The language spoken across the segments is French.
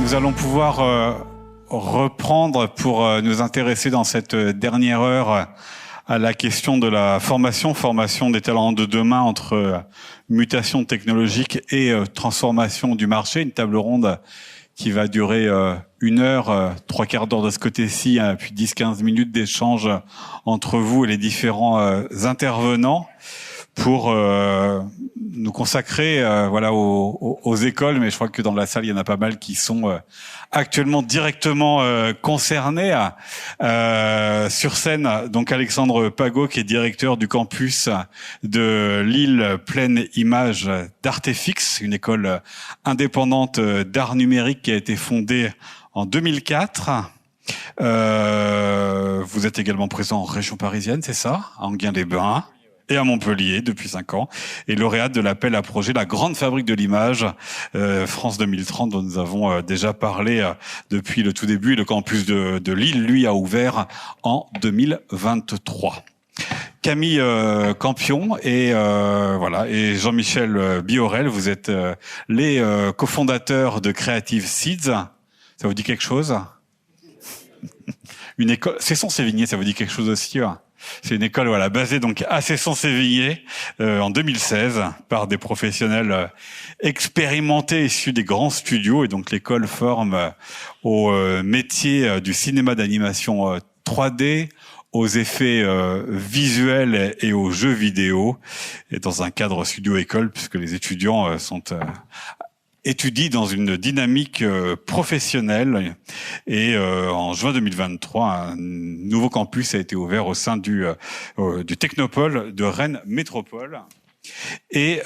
Nous allons pouvoir reprendre pour nous intéresser dans cette dernière heure à la question de la formation des talents de demain entre mutation technologique et transformation du marché. Une table ronde qui va durer 1 heure, 3/4 d'heure de ce côté-ci, puis 10-15 minutes d'échange entre vous et les différents intervenants pour nous consacrer aux écoles, mais je crois que dans la salle il y en a pas mal qui sont actuellement directement concernés. Sur scène, donc Alexandre Pagot, qui est directeur du campus de Lille Pleine Image d'Artefix, une école indépendante d'art numérique qui a été fondée en 2004. Vous êtes également présent en région parisienne, c'est ça, à Enghien-les-Bains et à Montpellier depuis 5 ans, et lauréate de l'appel à projet La Grande Fabrique de l'Image, France 2030, dont nous avons déjà parlé depuis le tout début. Le campus de Lille, lui, a ouvert en 2023. Camille Campion et Jean-Michel Biorel, vous êtes les cofondateurs de Creative Seeds. Ça vous dit quelque chose? Une école, Cesson-Sévigné, ça vous dit quelque chose aussi? C'est une école basée donc à Cesson-Sévigné en 2016 par des professionnels expérimentés issus des grands studios, et donc l'école forme au métier du cinéma d'animation 3D, aux effets visuels et aux jeux vidéo, et dans un cadre studio-école puisque les étudiants sont étudie dans une dynamique professionnelle, et en juin 2023, un nouveau campus a été ouvert au sein du Technopole de Rennes Métropole. Et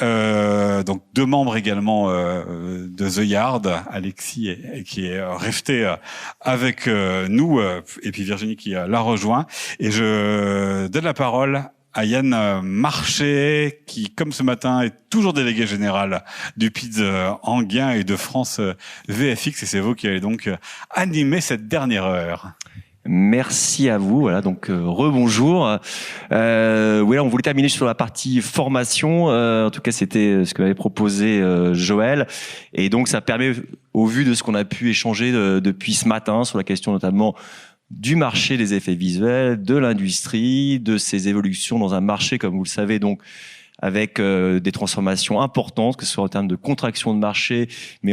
donc 2 membres également de The Yard, Alexis qui est resté avec nous, et puis Virginie qui l'a rejoint. Et je donne la parole à Yann Marché, qui, comme ce matin, est toujours délégué général du PIDS Enghien et de France VFX, et c'est vous qui allez donc animer cette dernière heure. Merci à vous. Voilà, donc rebonjour. On voulait terminer sur la partie formation. En tout cas, c'était ce que m'avait proposé Joël. Et donc, ça permet, au vu de ce qu'on a pu échanger depuis ce matin sur la question notamment du marché des effets visuels, de l'industrie, de ses évolutions dans un marché, comme vous le savez, donc avec des transformations importantes, que ce soit en termes de contraction de marché, mais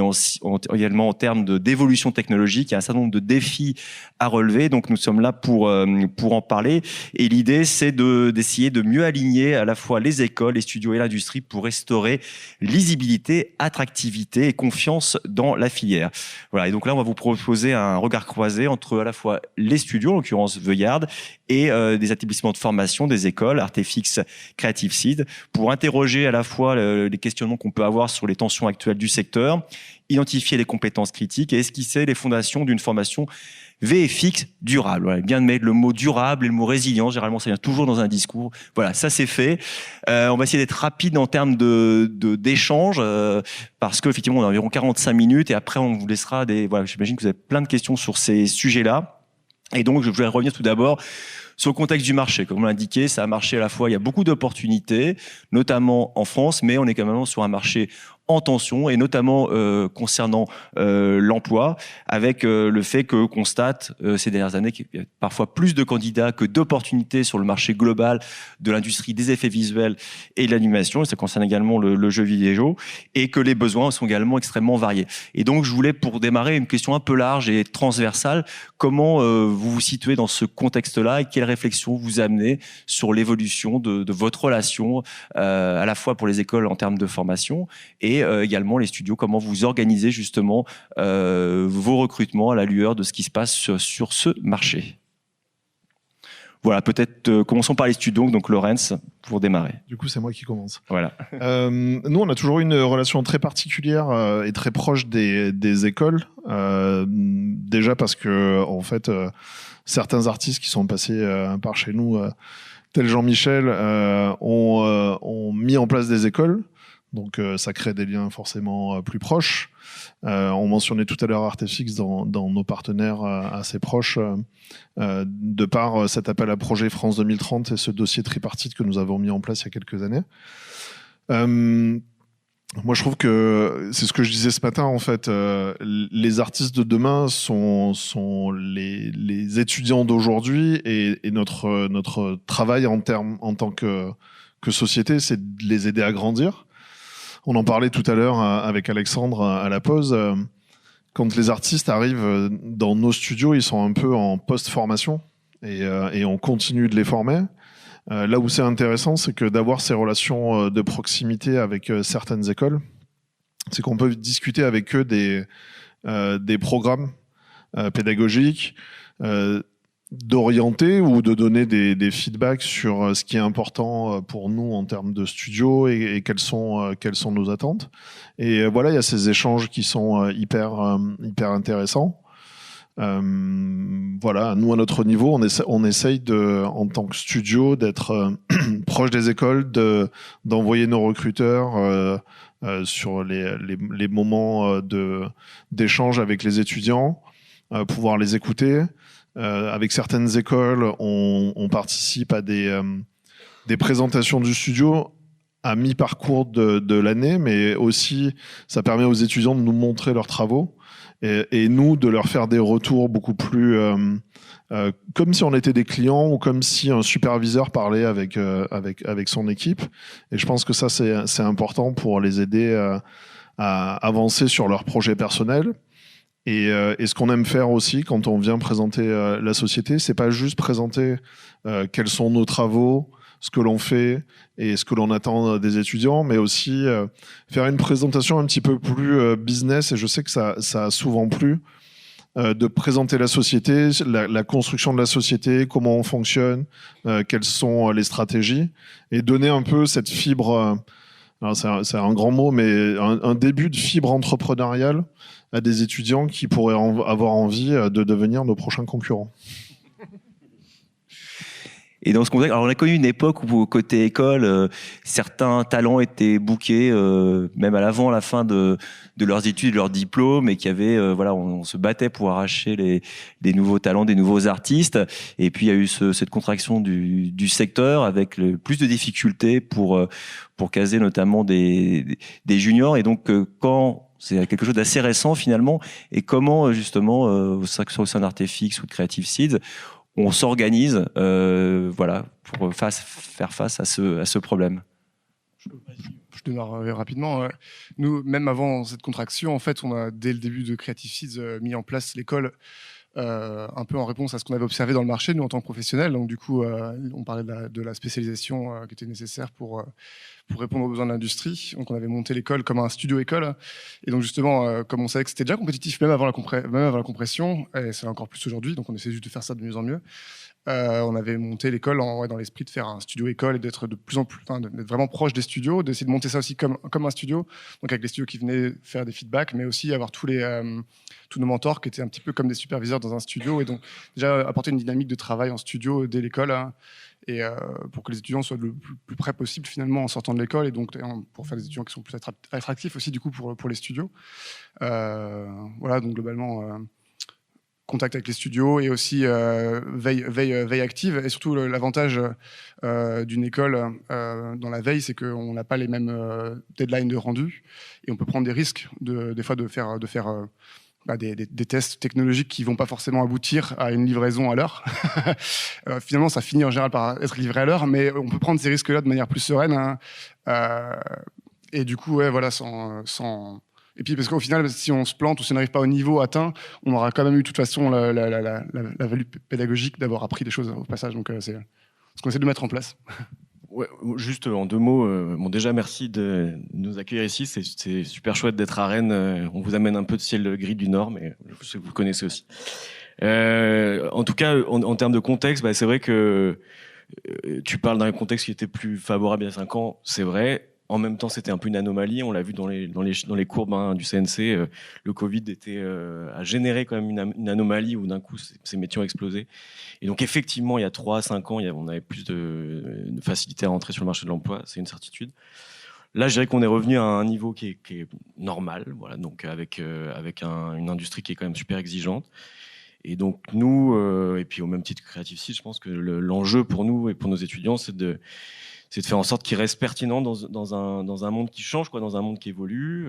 également en termes d'évolution technologique. Il y a un certain nombre de défis à relever, donc nous sommes là pour en parler. Et l'idée, c'est d'essayer de mieux aligner à la fois les écoles, les studios et l'industrie pour restaurer lisibilité, attractivité et confiance dans la filière. Voilà. Et donc là, on va vous proposer un regard croisé entre à la fois les studios, en l'occurrence The Yard, et des établissements de formation, des écoles, Artefix, Creative Seed, pour interroger à la fois les questionnements qu'on peut avoir sur les tensions actuelles du secteur, identifier les compétences critiques et esquisser les fondations d'une formation VFX durable. Voilà, bien de mettre le mot durable et le mot résilience, généralement ça vient toujours dans un discours. Voilà, ça c'est fait. On va essayer d'être rapide en termes d'échange, parce que effectivement on a environ 45 minutes, et après on vous laissera j'imagine que vous avez plein de questions sur ces sujets-là. Et donc je voulais revenir tout d'abord sur le contexte du marché. Comme on l'a indiqué, ça a marché à la fois, il y a beaucoup d'opportunités, notamment en France, mais on est quand même sur un marché en tension, et notamment concernant l'emploi, avec le fait que constate ces dernières années qu'il y a parfois plus de candidats que d'opportunités sur le marché global de l'industrie des effets visuels et de l'animation, et ça concerne également le jeu vidéo, et que les besoins sont également extrêmement variés. Et donc je voulais, pour démarrer, une question un peu large et transversale: comment vous vous situez dans ce contexte-là, et quelles réflexions vous amenez sur l'évolution de votre relation, à la fois pour les écoles en termes de formation, et également les studios, comment vous organisez justement vos recrutements à la lueur de ce qui se passe sur ce marché. Voilà, peut-être commençons par les studios, donc Laurence, pour démarrer. Du coup, c'est moi qui commence. Voilà. Nous, on a toujours eu une relation très particulière et très proche des écoles. Déjà parce que, en fait, certains artistes qui sont passés par chez nous, tels Jean-Michel, ont mis en place des écoles. Donc ça crée des liens forcément plus proches. On mentionnait tout à l'heure Artefix dans nos partenaires assez proches, de par cet appel à projet France 2030 et ce dossier tripartite que nous avons mis en place il y a quelques années. Moi, je trouve que c'est ce que je disais ce matin. En fait, les artistes de demain sont les étudiants d'aujourd'hui, et notre travail en tant que société, c'est de les aider à grandir. On en parlait tout à l'heure avec Alexandre à la pause. Quand les artistes arrivent dans nos studios, ils sont un peu en post-formation, et on continue de les former. Là où c'est intéressant, c'est que d'avoir ces relations de proximité avec certaines écoles, c'est qu'on peut discuter avec eux des programmes pédagogiques, d'orienter ou de donner des feedbacks sur ce qui est important pour nous en termes de studio, et quelles sont nos attentes. Et voilà, il y a ces échanges qui sont hyper intéressants. Voilà, nous à notre niveau, on essaye en tant que studio d'être proche des écoles, d'envoyer nos recruteurs sur les moments d'échange avec les étudiants, pouvoir les écouter. Avec certaines écoles, on participe à des présentations du studio à mi-parcours de l'année, mais aussi ça permet aux étudiants de nous montrer leurs travaux, et nous de leur faire des retours beaucoup plus comme si on était des clients, ou comme si un superviseur parlait avec son équipe. Et je pense que ça, c'est important pour les aider à avancer sur leurs projets personnels. Et ce qu'on aime faire aussi quand on vient présenter la société, c'est pas juste présenter quels sont nos travaux, ce que l'on fait et ce que l'on attend des étudiants, mais aussi faire une présentation un petit peu plus business. Et je sais que ça a souvent plu, de présenter la société, la construction de la société, comment on fonctionne, quelles sont les stratégies, et donner un peu cette fibre, alors c'est un grand mot, mais un début de fibre entrepreneuriale à des étudiants qui pourraient avoir envie de devenir nos prochains concurrents. Et dans ce contexte, alors on a connu une époque où côté école, certains talents étaient bookés même à la fin de leurs études, de leurs diplômes, et qu'il y avait voilà, on se battait pour arracher des nouveaux talents, des nouveaux artistes. Et puis il y a eu cette contraction du secteur, avec plus de difficultés pour caser notamment des juniors. Et donc quand c'est quelque chose d'assez récent finalement, et comment justement au sein d'Artefix ou de Creative Seeds, on s'organise voilà, pour faire face à ce problème. Je démarre rapidement. Nous, même avant cette contraction, en fait, on a, dès le début de Creative Seeds, mis en place l'école un peu en réponse à ce qu'on avait observé dans le marché, nous, en tant que professionnels. Donc, du coup, on parlait de la spécialisation qui était nécessaire pour répondre aux besoins de l'industrie. Donc, on avait monté l'école comme un studio-école. Et donc, justement, comme on savait que c'était déjà compétitif, même avant la compression, et c'est encore plus aujourd'hui, donc on essaie juste de faire ça de mieux en mieux. On avait monté l'école dans l'esprit de faire un studio-école et d'être de plus en plus, d'être vraiment proche des studios, d'essayer de monter ça aussi comme un studio, donc avec les studios qui venaient faire des feedbacks, mais aussi avoir tous nos mentors qui étaient un petit peu comme des superviseurs dans un studio, et donc déjà apporter une dynamique de travail en studio dès l'école, hein, et pour que les étudiants soient le plus près possible finalement en sortant de l'école, et donc pour faire des étudiants qui sont plus attractifs aussi du coup pour les studios. Voilà, donc globalement contact avec les studios, et aussi veille active. Et surtout, l'avantage d'une école dans la veille, c'est qu'on n'a pas les mêmes deadlines de rendu, et on peut prendre des risques des fois de faire des tests technologiques qui vont pas forcément aboutir à une livraison à l'heure. Finalement, ça finit en général par être livré à l'heure, mais on peut prendre ces risques-là de manière plus sereine, hein. Et du coup, ouais, voilà, sans... Et puis, parce qu'au final, si on se plante ou si on n'arrive pas au niveau atteint, on aura quand même eu de toute façon la value pédagogique d'avoir appris des choses au passage. Donc, c'est ce qu'on essaie de mettre en place. Ouais, juste en 2 mots, bon, déjà merci de nous accueillir ici, c'est super chouette d'être à Rennes. On vous amène un peu de ciel gris du Nord, mais je sais que vous connaissez aussi. En tout cas, en termes de contexte, c'est vrai que tu parles d'un contexte qui était plus favorable il y a 5 ans, c'est vrai. En même temps, c'était un peu une anomalie. On l'a vu dans les courbes du CNC. Le Covid a généré quand même une anomalie où d'un coup, ces métiers ont explosé. Et donc, effectivement, il y a 3-5 ans, on avait plus de facilité à rentrer sur le marché de l'emploi. C'est une certitude. Là, je dirais qu'on est revenu à un niveau qui est normal. Voilà, donc avec une industrie qui est quand même super exigeante. Et donc, nous, et puis au même titre que Creative Seeds, je pense que l'enjeu pour nous et pour nos étudiants, c'est c'est de faire en sorte qu'il reste pertinent dans un monde qui change, quoi, dans un monde qui évolue,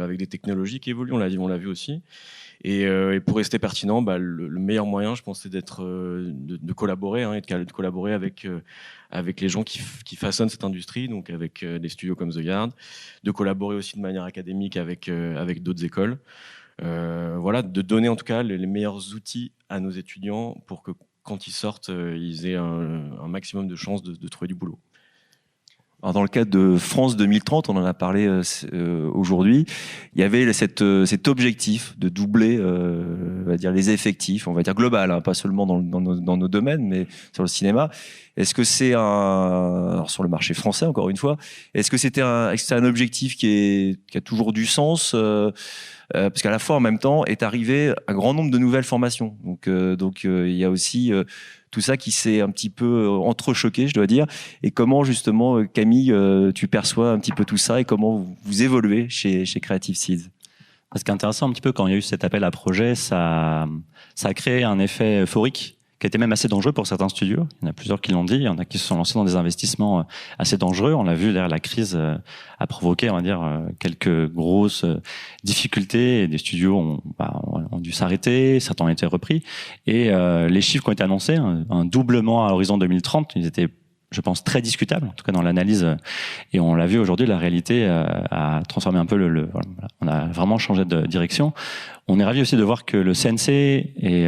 avec des technologies qui évoluent. On l'a vu aussi. Et pour rester pertinent, le meilleur moyen, je pense, c'est de collaborer, et de collaborer avec les gens qui façonnent cette industrie, donc avec des studios comme The Yard, de collaborer aussi de manière académique avec d'autres écoles. De donner en tout cas les meilleurs outils à nos étudiants pour que quand ils sortent, ils aient un maximum de chances de trouver du boulot. Alors dans le cadre de France 2030, on en a parlé aujourd'hui, il y avait cet objectif de doubler on va dire les effectifs, on va dire global, pas seulement dans nos domaines, mais sur le cinéma. Est-ce que c'est alors sur le marché français encore une fois, est-ce que c'est un objectif qui a toujours du sens parce qu'à la fois en même temps est arrivé un grand nombre de nouvelles formations. Donc il y a aussi tout ça qui s'est un petit peu entrechoqué, je dois dire. Et comment justement, Camille, tu perçois un petit peu tout ça et comment vous évoluez chez Creative Seeds? Ce qui est intéressant un petit peu quand il y a eu cet appel à projet, ça a créé un effet euphorique qui était même assez dangereux pour certains studios. Il y en a plusieurs qui l'ont dit. Il y en a qui se sont lancés dans des investissements assez dangereux. On l'a vu, derrière la crise a provoqué, on va dire, quelques grosses difficultés. Et des studios ont dû s'arrêter, certains ont été repris. Et les chiffres qui ont été annoncés, un doublement à l'horizon 2030, ils étaient, je pense, très discutables, en tout cas dans l'analyse. Et on l'a vu aujourd'hui, la réalité a transformé un peu voilà, on a vraiment changé de direction. On est ravis aussi de voir que le CNC et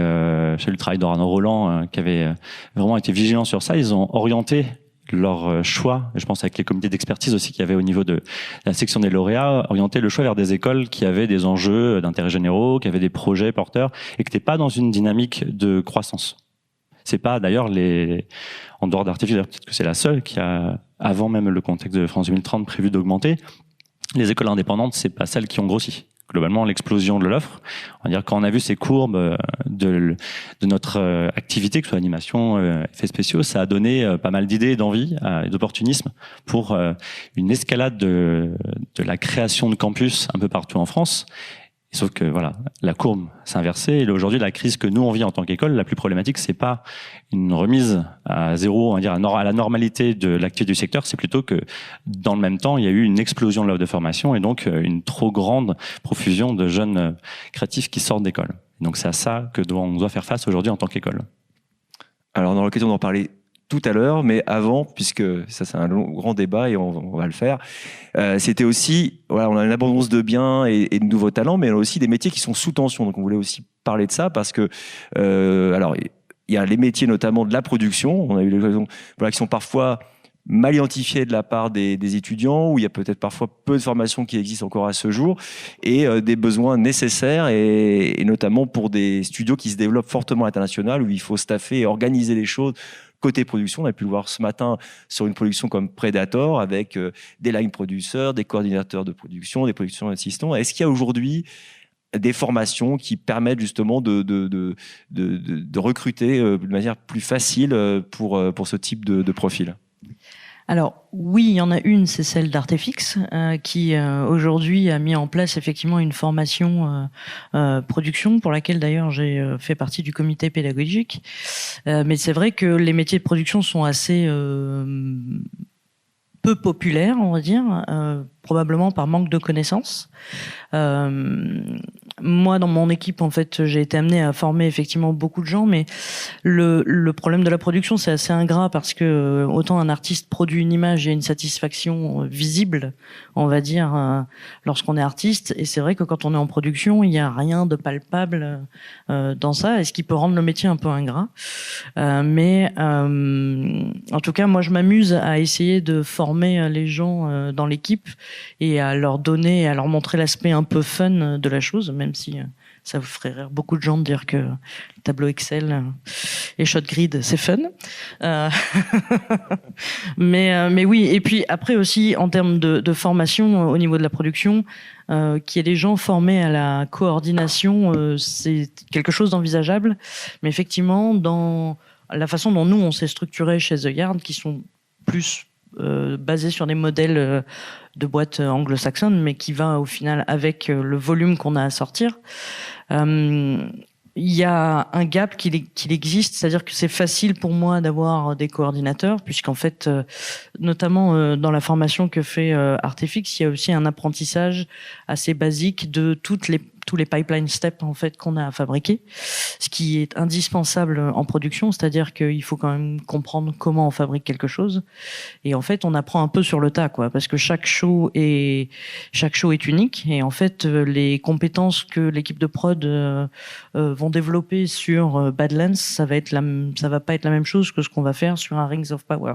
chez le travail d'Orano Roland, qui avait vraiment été vigilants sur ça, ils ont orienté leur choix, je pense avec les comités d'expertise aussi qu'il y avait au niveau de la section des lauréats, orienter le choix vers des écoles qui avaient des enjeux d'intérêt généraux, qui avaient des projets porteurs et qui n'étaient pas dans une dynamique de croissance. C'est pas d'ailleurs en dehors d'Artifice, peut-être que c'est la seule qui a, avant même le contexte de France 2030, prévu d'augmenter. Les écoles indépendantes, c'est pas celles qui ont grossi. Globalement, l'explosion de l'offre. On va dire quand on a vu ces courbes de notre activité, que ce soit animation, effets spéciaux, ça a donné pas mal d'idées, d'envie et d'opportunisme pour une escalade de la création de campus un peu partout en France. Sauf que voilà, la courbe s'est inversée et aujourd'hui la crise que nous on vit en tant qu'école, la plus problématique, c'est pas une remise à zéro, on va dire à la normalité de l'activité du secteur, c'est plutôt que dans le même temps, il y a eu une explosion de l'offre de formation et donc une trop grande profusion de jeunes créatifs qui sortent d'école. Donc c'est à ça que on doit faire face aujourd'hui en tant qu'école. Alors dans l'occasion d'en parler tout à l'heure, mais avant, puisque ça c'est un grand débat et on va le faire, c'était aussi, voilà, on a une abondance de biens et de nouveaux talents, mais on a aussi des métiers qui sont sous tension. Donc on voulait aussi parler de ça parce que, alors il y a les métiers notamment de la production, on a eu l'occasion, voilà, qui sont parfois mal identifiés de la part des étudiants, où il y a peut-être parfois peu de formations qui existent encore à ce jour, et des besoins nécessaires, et notamment pour des studios qui se développent fortement à l'international, où il faut staffer et organiser les choses. Côté production, on a pu le voir ce matin sur une production comme Predator, avec des line producers, des coordinateurs de production, des productions assistants. Est-ce qu'il y a aujourd'hui des formations qui permettent justement de recruter de manière plus facile pour ce type de profil? Alors oui, il y en a une, c'est celle d'Artefix, qui aujourd'hui a mis en place effectivement une formation production, pour laquelle d'ailleurs j'ai fait partie du comité pédagogique. Mais c'est vrai que les métiers de production sont assez peu populaires, on va dire, probablement par manque de connaissances. Moi, dans mon équipe, en fait, j'ai été amenée à former effectivement beaucoup de gens, mais le problème de la production, c'est assez ingrat parce que autant un artiste produit une image, il y a une satisfaction visible, on va dire, lorsqu'on est artiste, et c'est vrai que quand on est en production, il n'y a rien de palpable dans ça, et ce qui peut rendre le métier un peu ingrat. Mais en tout cas, moi, je m'amuse à essayer de former les gens dans l'équipe et à leur donner, à leur montrer l'aspect un peu fun de la chose, même si ça vous ferait rire beaucoup de gens de dire que le tableau Excel et ShotGrid, c'est fun. Mais oui, et puis après aussi, en termes de formation au niveau de la production, qu'il y ait des gens formés à la coordination, c'est quelque chose d'envisageable. Mais effectivement, dans la façon dont nous, on s'est structuré chez The Yard, qui sont plus basés sur des modèles de boîtes anglo-saxonnes, mais qui va au final avec le volume qu'on a à sortir. il y a un gap qu'il existe, c'est-à-dire que c'est facile pour moi d'avoir des coordinateurs, puisqu'en fait, notamment dans la formation que fait Artefix, il y a aussi un apprentissage assez basique de tous les pipeline steps en fait qu'on a à fabriquer, ce qui est indispensable en production, c'est-à-dire qu'il faut quand même comprendre comment on fabrique quelque chose. Et en fait, on apprend un peu sur le tas, quoi, parce que chaque show est unique. Et en fait, les compétences que l'équipe de prod vont développer sur Badlands, ça va pas être la même chose que ce qu'on va faire sur un Rings of Power.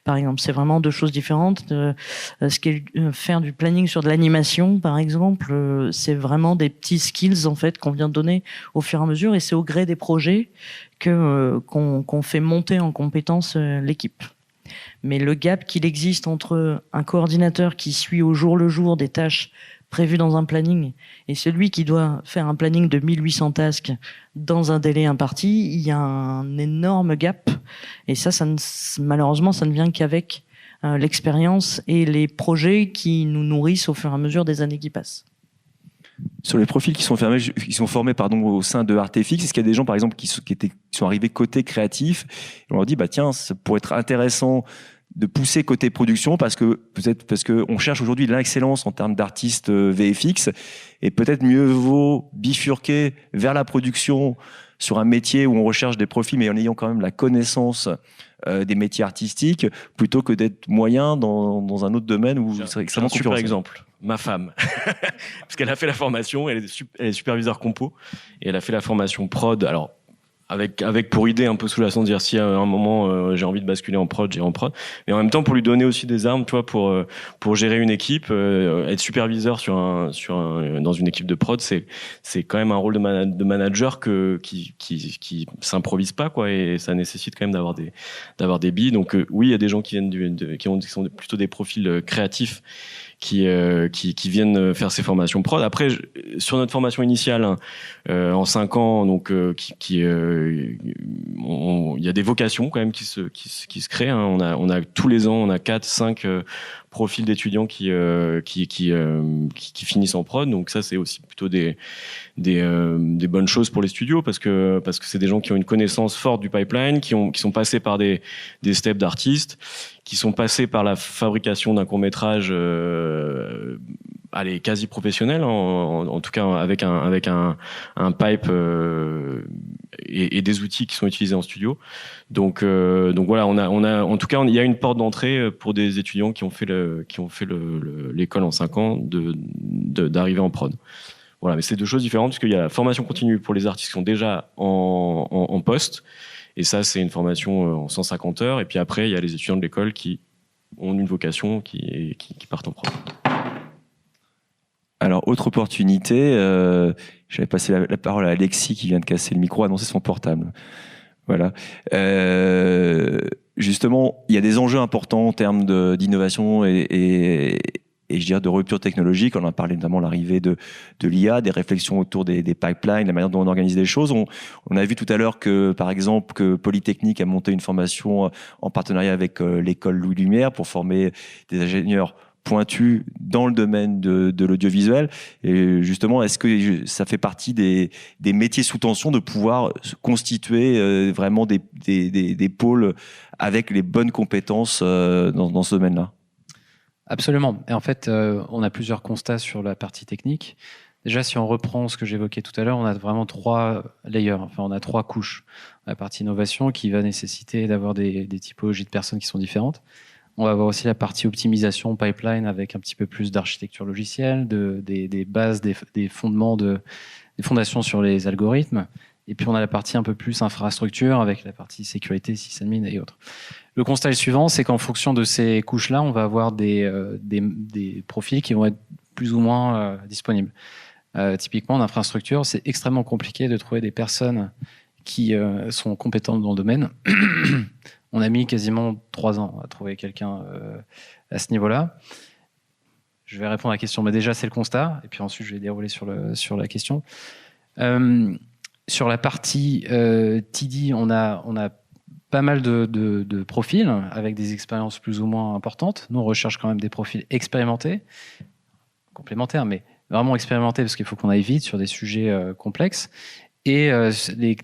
Par exemple, c'est vraiment deux choses différentes. Ce qu'est faire du planning sur de l'animation, par exemple, c'est vraiment des petits skills en fait qu'on vient de donner au fur et à mesure, et c'est au gré des projets qu'on fait monter en compétence l'équipe. Mais le gap qu'il existe entre un coordinateur qui suit au jour le jour des tâches prévues dans un planning et celui qui doit faire un planning de 1800 tasks dans un délai imparti, il y a un énorme gap. Et malheureusement, ça ne vient qu'avec l'expérience et les projets qui nous nourrissent au fur et à mesure des années qui passent. Sur les profils qui sont formés au sein de Artefix, est-ce qu'il y a des gens, par exemple, qui sont arrivés côté créatif, et on leur dit, tiens, ça pourrait être intéressant de pousser côté production parce que on cherche aujourd'hui l'excellence en termes d'artistes VFX, et peut-être mieux vaut bifurquer vers la production sur un métier où on recherche des profils, mais en ayant quand même la connaissance des métiers artistiques, plutôt que d'être moyen dans un autre domaine où c'est extrêmement concurrentiel. Super exemple. Ma femme, parce qu'elle a fait la formation, elle est superviseur compo, et elle a fait la formation prod. Alors avec pour idée un peu sous-jacente de dire si à un moment j'ai envie de basculer en prod, j'irai en prod, mais en même temps pour lui donner aussi des armes, tu vois, pour gérer une équipe, être superviseur dans une équipe de prod, c'est quand même un rôle de manager qui s'improvise pas, quoi, et ça nécessite quand même d'avoir des billes. Donc oui, il y a des gens qui sont plutôt des profils créatifs qui viennent faire ces formations prod. Après, sur notre formation initiale, en 5 ans, donc il y a des vocations quand même qui se créent. Hein. On a tous les ans, on a 4-5 profils d'étudiants qui finissent en prod. Donc ça, c'est aussi plutôt des bonnes choses pour les studios parce que c'est des gens qui ont une connaissance forte du pipeline, qui sont passés par des steps d'artistes, qui sont passés par la fabrication d'un court-métrage quasi professionnel, en tout cas avec un pipe et des outils qui sont utilisés en studio. Donc voilà, on a en tout cas il y a une porte d'entrée pour des étudiants qui ont fait l'école en 5 ans d'arriver en prod. Voilà, mais c'est deux choses différentes puisqu'il y a la formation continue pour les artistes qui sont déjà en poste. Et ça, c'est une formation en 150 heures. Et puis après, il y a les étudiants de l'école qui ont une vocation, qui partent en prod. Alors, autre opportunité, j'avais passé la parole à Alexis qui vient de casser le micro, annoncer son portable. Voilà. Justement, il y a des enjeux importants en termes d'innovation et je dirais de rupture technologique. On a parlé notamment de l'arrivée de l'IA, des réflexions autour des pipelines, la manière dont on organise les choses. On a vu tout à l'heure que, par exemple, que Polytechnique a monté une formation en partenariat avec l'école Louis Lumière pour former des ingénieurs pointus dans le domaine de l'audiovisuel. Et justement, est-ce que ça fait partie des métiers sous tension de pouvoir constituer vraiment des pôles avec les bonnes compétences dans ce domaine-là? Absolument. Et en fait, on a plusieurs constats sur la partie technique. Déjà, si on reprend ce que j'évoquais tout à l'heure, on a vraiment 3 layers, enfin on a 3 couches. La partie innovation qui va nécessiter d'avoir des typologies de personnes qui sont différentes. On va avoir aussi la partie optimisation, pipeline, avec un petit peu plus d'architecture logicielle, des bases, des fondements, des fondations sur les algorithmes. Et puis on a la partie un peu plus infrastructure, avec la partie sécurité, sysadmin et autres. Le constat est le suivant, c'est qu'en fonction de ces couches-là, on va avoir des profils qui vont être plus ou moins disponibles. Typiquement, en infrastructure, c'est extrêmement compliqué de trouver des personnes qui sont compétentes dans le domaine. On a mis quasiment 3 ans à trouver quelqu'un à ce niveau-là. Je vais répondre à la question, mais déjà c'est le constat, et puis ensuite je vais dérouler sur la question. Sur la partie TD, on a pas mal de profils avec des expériences plus ou moins importantes. Nous, on recherche quand même des profils expérimentés, complémentaires, mais vraiment expérimentés parce qu'il faut qu'on aille vite sur des sujets complexes. Et les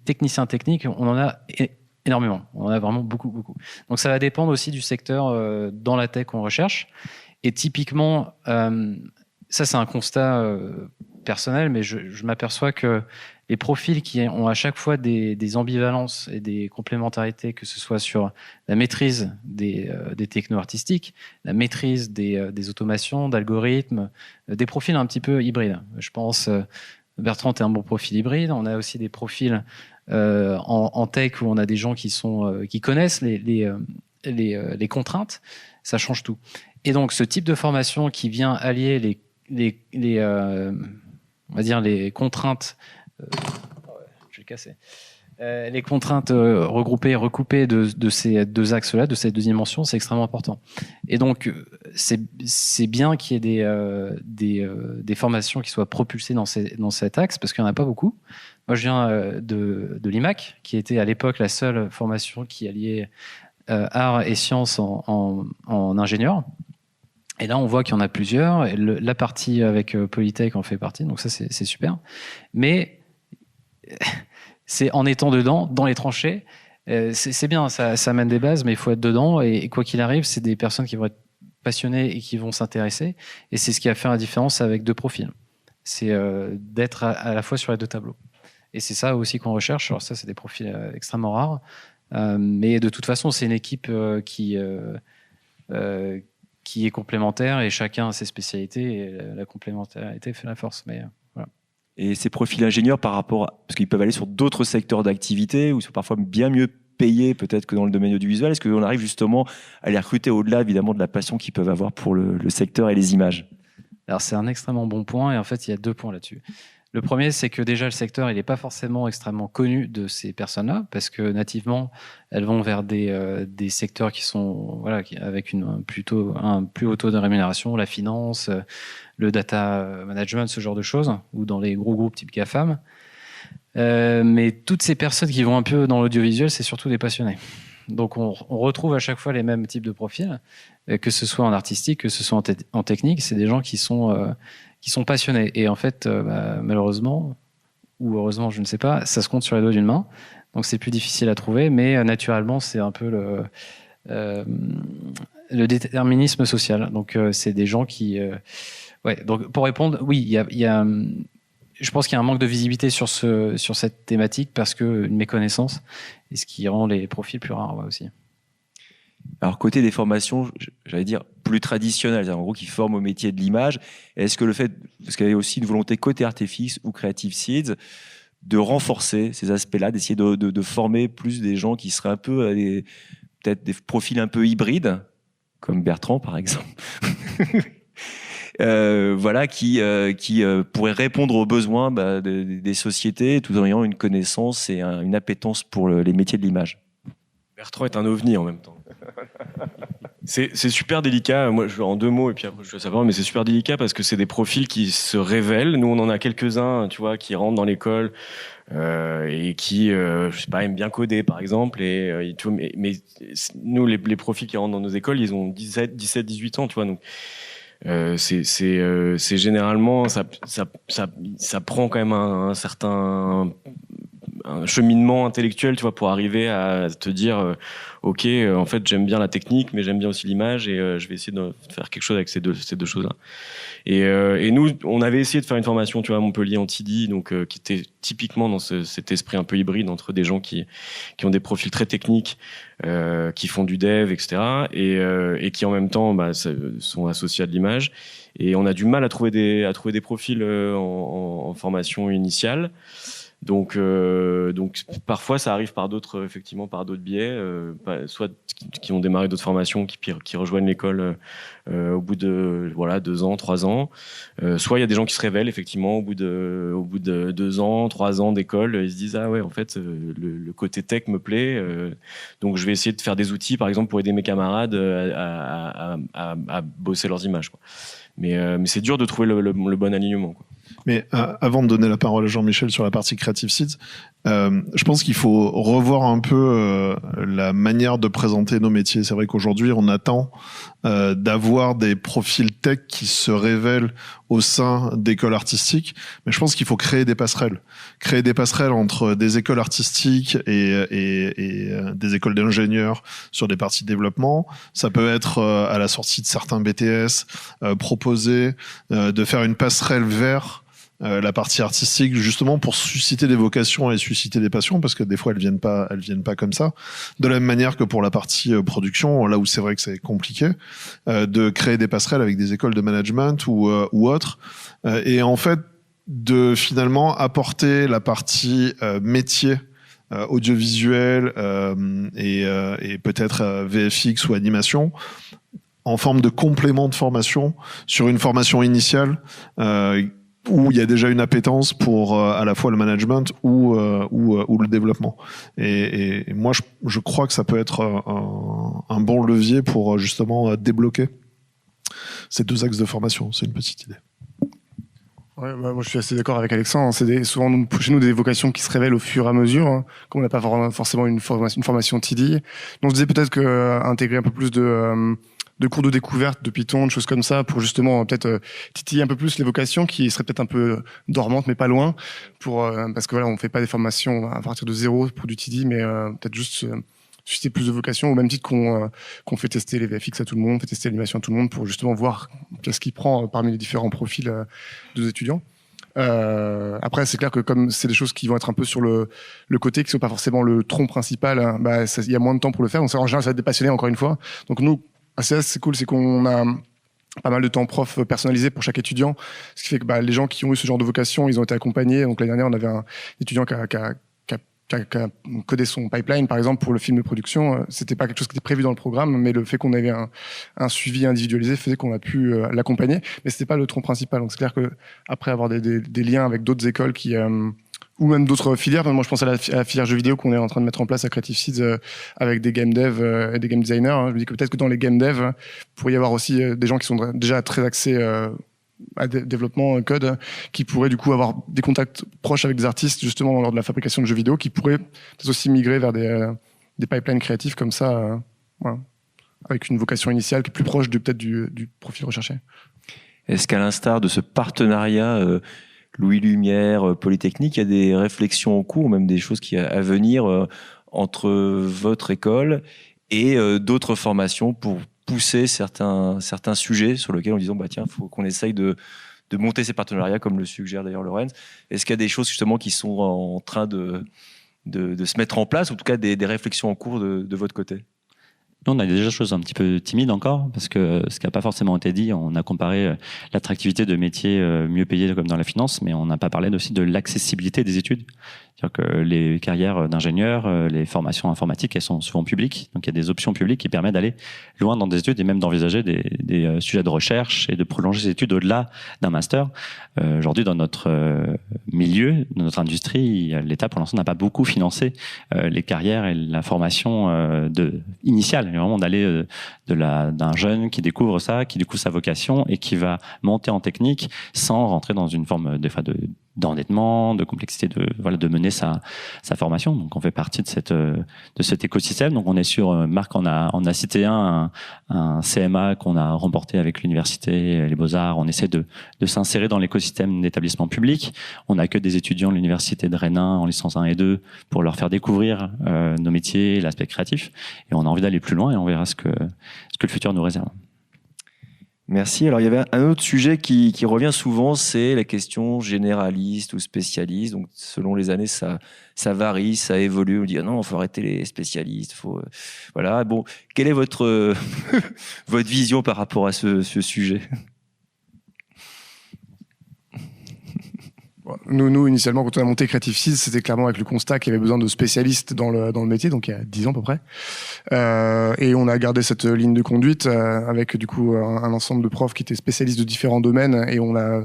techniciens techniques, on en a énormément. On en a vraiment beaucoup, beaucoup. Donc ça va dépendre aussi du secteur dans la tech qu'on recherche. Et typiquement, ça c'est un constat personnel, mais je m'aperçois que les profils qui ont à chaque fois des ambivalences et des complémentarités, que ce soit sur la maîtrise des technos artistiques, la maîtrise des automations, d'algorithmes, des profils un petit peu hybrides. Je pense, Bertrand, tu es un bon profil hybride. On a aussi des profils en tech où on a des gens qui connaissent les contraintes. Ça change tout. Et donc, ce type de formation qui vient allier on va dire les contraintes, je vais le casser, les contraintes regroupées, recoupées de ces deux axes-là, de ces deux dimensions, c'est extrêmement important. Et donc, c'est bien qu'il y ait des formations qui soient propulsées dans cet axe, parce qu'il n'y en a pas beaucoup. Moi, je viens de l'IMAC, qui était à l'époque la seule formation qui alliait art et sciences en ingénieur. Et là, on voit qu'il y en a plusieurs. Et la partie avec Polytech en fait partie, donc ça, c'est super. Mais c'est en étant dedans, dans les tranchées, c'est bien, ça amène des bases, mais il faut être dedans. Et quoi qu'il arrive, c'est des personnes qui vont être passionnées et qui vont s'intéresser. Et c'est ce qui va faire la différence avec deux profils. C'est d'être à la fois sur les deux tableaux. Et c'est ça aussi qu'on recherche. Alors ça, c'est des profils extrêmement rares. Mais de toute façon, c'est une équipe qui est complémentaire et chacun a ses spécialités et la complémentarité fait la force. Mais voilà. Et ces profils ingénieurs par rapport parce qu'ils peuvent aller sur d'autres secteurs d'activité ou sont parfois bien mieux payés peut-être que dans le domaine audiovisuel. Est-ce qu'on arrive justement à les recruter au-delà évidemment de la passion qu'ils peuvent avoir pour le secteur et les images? Alors c'est un extrêmement bon point et en fait il y a 2 points là-dessus. Le premier, c'est que déjà le secteur, il n'est pas forcément extrêmement connu de ces personnes-là, parce que nativement, elles vont vers des secteurs qui sont avec un plus haut taux de rémunération, la finance, le data management, ce genre de choses, ou dans les gros groupes type GAFAM. Mais toutes ces personnes qui vont un peu dans l'audiovisuel, c'est surtout des passionnés. Donc on retrouve à chaque fois les mêmes types de profils, que ce soit en artistique, que ce soit en technique. C'est des gens qui sont passionnés. Et en fait, malheureusement, ou heureusement, je ne sais pas, ça se compte sur les doigts d'une main. Donc c'est plus difficile à trouver, mais naturellement, c'est un peu le déterminisme social. Donc c'est des gens qui... donc pour répondre, oui, il y a je pense qu'il y a un manque de visibilité sur cette thématique parce qu'une méconnaissance, et ce qui rend les profils plus rares aussi. Alors, côté des formations, j'allais dire plus traditionnelles, en gros, qui forment au métier de l'image, est-ce que parce qu'il y avait aussi une volonté côté Artefix ou Creative Seeds de renforcer ces aspects-là, d'essayer de former plus des gens qui seraient un peu, peut-être des profils un peu hybrides, comme Bertrand, par exemple, qui pourraient répondre aux besoins des sociétés tout en ayant une connaissance et une appétence pour les métiers de l'image. Bertrand est un ovni en même temps. C'est super délicat. Moi, en 2 mots, et puis après, je vais savoir, mais c'est super délicat parce que c'est des profils qui se révèlent. Nous, on en a quelques-uns, tu vois, qui rentrent dans l'école et qui, je sais pas, aiment bien coder, par exemple. Et tu vois, mais nous, les profils qui rentrent dans nos écoles, ils ont 17, 18 ans, tu vois. Donc, c'est généralement, ça prend quand même un certain cheminement intellectuel, tu vois, pour arriver à te dire ok, en fait j'aime bien la technique mais j'aime bien aussi l'image et je vais essayer de faire quelque chose avec ces deux choses là et nous on avait essayé de faire une formation, tu vois, à Montpellier en TD, donc qui était typiquement dans cet esprit un peu hybride entre des gens qui ont des profils très techniques, qui font du dev, etc., et qui en même temps sont associés à de l'image, et on a du mal à trouver des profils en formation initiale. Donc parfois ça arrive par d'autres biais, soit qui ont démarré d'autres formations qui rejoignent l'école au bout de 2 ans, 3 ans, soit il y a des gens qui se révèlent effectivement au bout de 2 ans, 3 ans d'école, ils se disent ah ouais, en fait le côté tech me plaît, donc je vais essayer de faire des outils par exemple pour aider mes camarades à bosser leurs images, quoi. Mais c'est dur de trouver le bon alignement, quoi. Mais avant de donner la parole à Jean-Michel sur la partie Creative Seeds, je pense qu'il faut revoir un peu la manière de présenter nos métiers. C'est vrai qu'aujourd'hui, on attend d'avoir des profils tech qui se révèlent au sein d'écoles artistiques, mais je pense qu'il faut créer des passerelles. Créer des passerelles entre des écoles artistiques et des écoles d'ingénieurs sur des parties développement. Ça peut être à la sortie de certains BTS, proposer de faire une passerelle vers la partie artistique, justement pour susciter des vocations et susciter des passions, parce que des fois elles viennent pas comme ça. De la même manière que pour la partie production, là où c'est vrai que c'est compliqué, de créer des passerelles avec des écoles de management ou autres, et en fait de finalement apporter la partie métier audiovisuel et peut-être VFX ou animation en forme de complément de formation sur une formation initiale où il y a déjà une appétence pour à la fois le management ou le développement. Et moi, je crois que ça peut être un bon levier pour justement débloquer ces deux axes de formation. C'est une petite idée. Ouais, bah, moi je suis assez d'accord avec Alexandre. C'est souvent chez nous des vocations qui se révèlent au fur et à mesure, hein, comme on n'a pas forcément une formation TD. Donc je disais peut-être que intégrer un peu plus de cours de découverte de Python, de choses comme ça, pour justement peut-être titiller un peu plus les vocations qui seraient peut-être un peu dormantes, mais pas loin, parce que voilà, on fait pas des formations à partir de zéro pour du TD, mais peut-être juste susciter plus de vocations, au même titre qu'on fait tester les VFX à tout le monde, fait tester l'animation à tout le monde, pour justement voir qu'est-ce qui prend parmi les différents profils des étudiants. Après, c'est clair que comme c'est des choses qui vont être un peu sur le côté, qui sont pas forcément le tronc principal, hein, bah, il y a moins de temps pour le faire. Donc en général, ça va être des passionnés, encore une fois. Donc nous, ACS, c'est cool, c'est qu'on a pas mal de temps prof personnalisé pour chaque étudiant, ce qui fait que bah, les gens qui ont eu ce genre de vocation, ils ont été accompagnés. Donc l'année dernière, on avait un étudiant qui a codé son pipeline, par exemple, pour le film de production. C'était pas quelque chose qui était prévu dans le programme, mais le fait qu'on avait un suivi individualisé faisait qu'on a pu l'accompagner. Mais c'était pas le tronc principal. Donc c'est clair que après avoir des liens avec d'autres écoles qui ou même d'autres filières. Moi, je pense à la filière jeux vidéo qu'on est en train de mettre en place à Creative Seeds avec des game devs et des game designers. Hein. Je me dis que peut-être que dans les game devs, il pourrait y avoir aussi des gens qui sont déjà très axés à développement code, qui pourraient du coup avoir des contacts proches avec des artistes justement lors de la fabrication de jeux vidéo, qui pourraient peut-être aussi migrer vers des pipelines créatifs comme ça, voilà, avec une vocation initiale qui est plus proche peut-être du profil recherché. Est-ce qu'à l'instar de ce partenariat Louis Lumière, Polytechnique, il y a des réflexions en cours, même des choses qui à venir entre votre école et d'autres formations pour pousser certains sujets sur lesquels on disant bah tiens, faut qu'on essaye de monter ces partenariats comme le suggère d'ailleurs Lorenz. Est-ce qu'il y a des choses justement qui sont en train de se mettre en place, ou en tout cas des réflexions en cours de votre côté? Nous, on a déjà des choses un petit peu timides encore, parce que ce qui n'a pas forcément été dit, on a comparé l'attractivité de métiers mieux payés comme dans la finance, mais on n'a pas parlé aussi de l'accessibilité des études. C'est-à-dire que les carrières d'ingénieurs, les formations informatiques, elles sont souvent publiques. Donc il y a des options publiques qui permettent d'aller loin dans des études et même d'envisager des sujets de recherche et de prolonger ces études au-delà d'un master. Aujourd'hui, dans notre milieu, dans notre industrie, l'État pour l'instant n'a pas beaucoup financé les carrières et la formation initiale. Vraiment d'aller d'un jeune qui découvre ça, qui découvre sa vocation et qui va monter en technique sans rentrer dans une forme des fois d'endettement, de complexité, de mener sa formation. Donc on fait partie de cet écosystème. Donc on est sur Marc on a cité un CMA qu'on a remporté avec l'université, les Beaux-Arts. On essaie de s'insérer dans l'écosystème d'établissements publics. On accueille des étudiants de l'université de Rennes en licence 1 et 2 pour leur faire découvrir nos métiers, l'aspect créatif. Et on a envie d'aller plus loin et on verra ce que le futur nous réserve. Merci. Alors, il y avait un autre sujet qui revient souvent, c'est la question généraliste ou spécialiste. Donc, selon les années, ça varie, ça évolue. On dit, ah non, il faut arrêter les spécialistes. Voilà. Bon, quelle est votre vision par rapport à ce sujet? Nous, initialement, quand on a monté Creative Seeds, c'était clairement avec le constat qu'il y avait besoin de spécialistes dans le métier, donc il y a 10 ans à peu près. Et on a gardé cette ligne de conduite avec du coup un ensemble de profs qui étaient spécialistes de différents domaines, et on a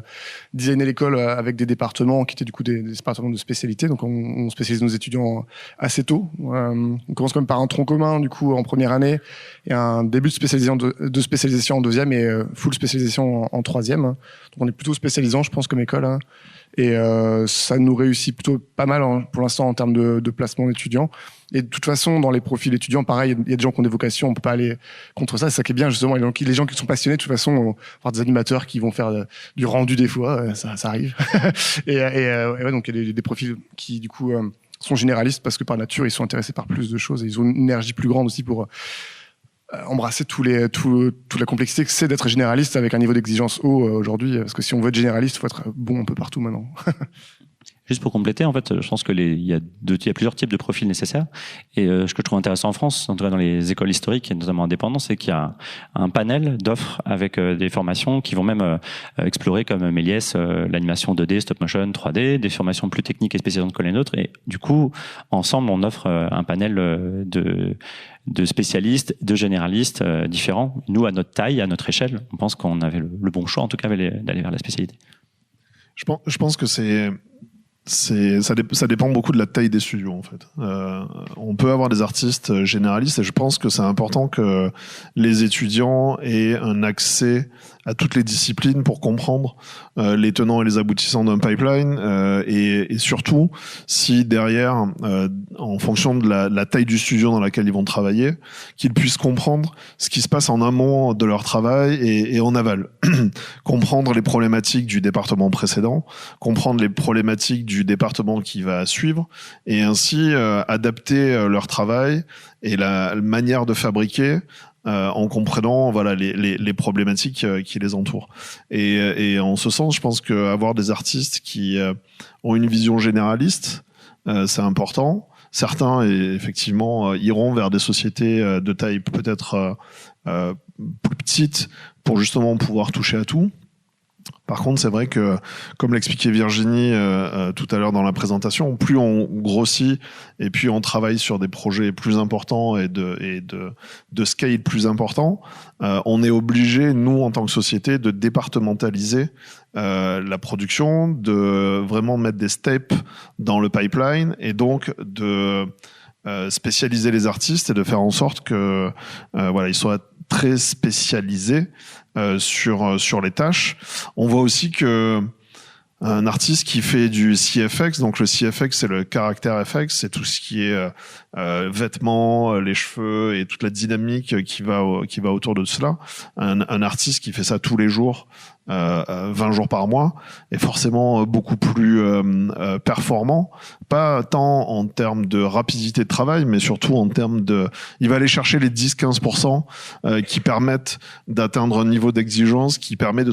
designé l'école avec des départements qui étaient du coup des départements de spécialité. Donc on spécialise nos étudiants assez tôt. On commence quand même par un tronc commun du coup en première année et un début de spécialisation en deuxième et full spécialisation en troisième. Donc on est plutôt spécialisant, je pense, comme école, hein. Et ça nous réussit plutôt pas mal pour l'instant en termes de placement d'étudiants. Et de toute façon, dans les profils étudiants, pareil, il y a des gens qui ont des vocations, on peut pas aller contre ça. C'est ça qui est bien, justement. Les gens qui sont passionnés, de toute façon, on va avoir des animateurs qui vont faire du rendu des fois, ça arrive. et ouais, donc il y a des profils qui, du coup, sont généralistes parce que par nature, ils sont intéressés par plus de choses et ils ont une énergie plus grande aussi pour embrasser toute la complexité que c'est d'être généraliste avec un niveau d'exigence haut aujourd'hui. Parce que si on veut être généraliste, il faut être bon un peu partout maintenant. Juste pour compléter, en fait, je pense que il y a plusieurs types de profils nécessaires. Et ce que je trouve intéressant en France, en tout cas dans les écoles historiques et notamment indépendantes, c'est qu'il y a un panel d'offres avec des formations qui vont même explorer, comme Méliès, l'animation 2D, stop motion, 3D, des formations plus techniques et spécialisantes que les nôtres. Et du coup, ensemble, on offre un panel de spécialistes, de généralistes différents. Nous, à notre taille, à notre échelle, on pense qu'on avait le bon choix, en tout cas, d'aller vers la spécialité. Je pense que ça dépend beaucoup de la taille des studios, en fait. On peut avoir des artistes généralistes et je pense que c'est important que les étudiants aient un accès à toutes les disciplines pour comprendre les tenants et les aboutissants d'un pipeline et surtout si derrière, en fonction de la taille du studio dans laquelle ils vont travailler, qu'ils puissent comprendre ce qui se passe en amont de leur travail et en aval. Comprendre les problématiques du département précédent, comprendre les problématiques du département qui va suivre et ainsi adapter leur travail et la manière de fabriquer en comprenant voilà les problématiques qui les entourent. Et en ce sens, je pense qu'avoir des artistes qui ont une vision généraliste, c'est important. Certains, effectivement, iront vers des sociétés de taille peut-être plus petite pour justement pouvoir toucher à tout. Par contre, c'est vrai que, comme l'expliquait Virginie tout à l'heure dans la présentation, plus on grossit et puis on travaille sur des projets plus importants et de scale plus important, on est obligé, nous, en tant que société, de départementaliser la production, de vraiment mettre des steps dans le pipeline et donc de spécialiser les artistes et de faire en sorte que voilà, ils soient très spécialisés sur les tâches. On voit aussi que un artiste qui fait du CFX, donc le CFX c'est le character FX, c'est tout ce qui est vêtements, les cheveux et toute la dynamique qui va autour de cela. Un artiste qui fait ça tous les jours, 20 jours par mois, est forcément beaucoup plus performant, pas tant en termes de rapidité de travail, mais surtout en termes il va aller chercher les 10-15% qui permettent d'atteindre un niveau d'exigence qui permet de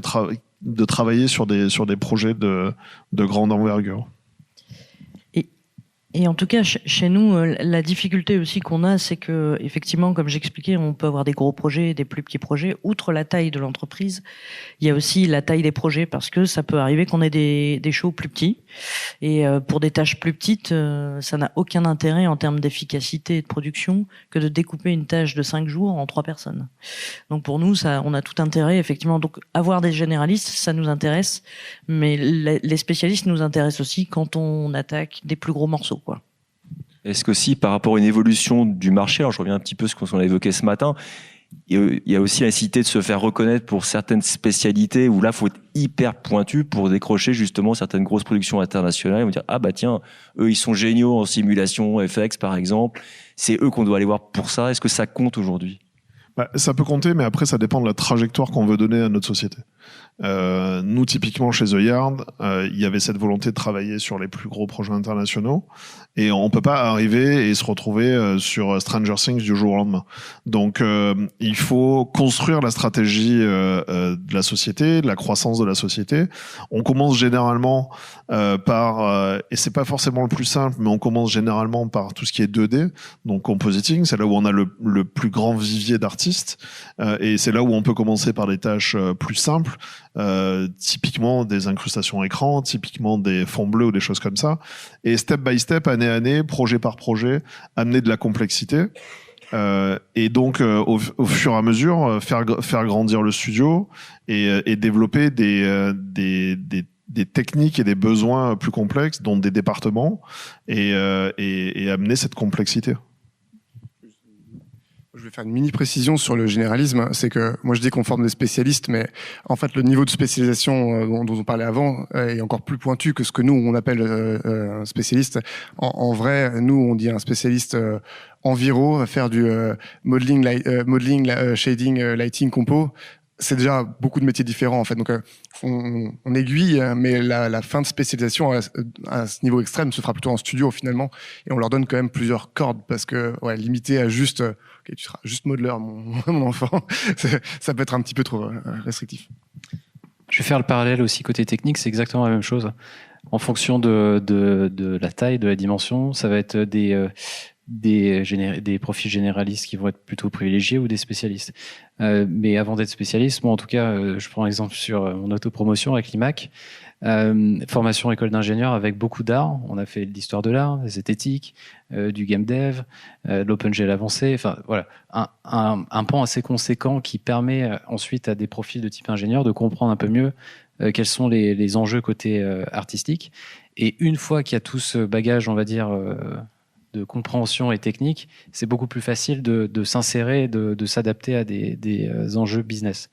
travailler sur des projets de grande envergure. Et en tout cas, chez nous, la difficulté aussi qu'on a, c'est que, effectivement, comme j'expliquais, on peut avoir des gros projets, des plus petits projets. Outre la taille de l'entreprise, il y a aussi la taille des projets, parce que ça peut arriver qu'on ait des shows plus petits. Et pour des tâches plus petites, ça n'a aucun intérêt en termes d'efficacité et de production que de découper une tâche de 5 jours en 3 personnes. Donc pour nous, on a tout intérêt, effectivement. Donc avoir des généralistes, ça nous intéresse, mais les spécialistes nous intéressent aussi quand on attaque des plus gros morceaux, quoi. Est-ce qu'aussi, par rapport à une évolution du marché, alors je reviens un petit peu sur ce qu'on a évoqué ce matin, il y a aussi la nécessité de se faire reconnaître pour certaines spécialités où là, il faut être hyper pointu pour décrocher justement certaines grosses productions internationales. On va dire, ah bah tiens, eux, ils sont géniaux en simulation FX, par exemple. C'est eux qu'on doit aller voir pour ça. Est-ce que ça compte aujourd'hui ? Ça peut compter, mais après, ça dépend de la trajectoire qu'on veut donner à notre société. Nous, typiquement, chez The Yard, il y avait cette volonté de travailler sur les plus gros projets internationaux et on peut pas arriver et se retrouver sur Stranger Things du jour au lendemain. Donc, il faut construire la stratégie de la société, de la croissance de la société. On commence généralement par, et c'est pas forcément le plus simple, mais on commence généralement par tout ce qui est 2D, donc compositing, c'est là où on a le plus grand vivier d'artistes artistes. Et c'est là où on peut commencer par des tâches plus simples, typiquement des incrustations écran, typiquement des fonds bleus ou des choses comme ça. Et step by step, année à année, projet par projet, amener de la complexité. Et donc, au fur et à mesure, faire grandir le studio et développer des techniques et des besoins plus complexes, dont des départements, et amener cette complexité. Je vais faire une mini précision sur le généralisme. C'est que moi je dis qu'on forme des spécialistes, mais en fait le niveau de spécialisation dont on parlait avant est encore plus pointu que ce que nous on appelle un spécialiste. En vrai, nous on dit un spécialiste enviro va faire du modeling, shading, lighting, compo. C'est déjà beaucoup de métiers différents en fait. Donc on aiguille, mais la fin de spécialisation à ce niveau extrême se fera plutôt en studio finalement, et on leur donne quand même plusieurs cordes parce que limité à juste ok, tu seras juste modeleur mon enfant, ça peut être un petit peu trop restrictif. Je vais faire le parallèle aussi côté technique, c'est exactement la même chose. En fonction de la taille, de la dimension, ça va être des profils généralistes qui vont être plutôt privilégiés ou des spécialistes. Mais avant d'être spécialiste, moi en tout cas, je prends l'exemple sur mon autopromotion avec l'IMAC. Formation école d'ingénieur avec beaucoup d'art. On a fait de l'histoire de l'art, des esthétiques, du game dev, de l'OpenGL avancé. Enfin voilà, un pan assez conséquent qui permet ensuite à des profils de type ingénieur de comprendre un peu mieux quels sont les enjeux côté artistique. Et une fois qu'il y a tout ce bagage, on va dire, de compréhension et technique, c'est beaucoup plus facile de s'insérer, de s'adapter à des enjeux business.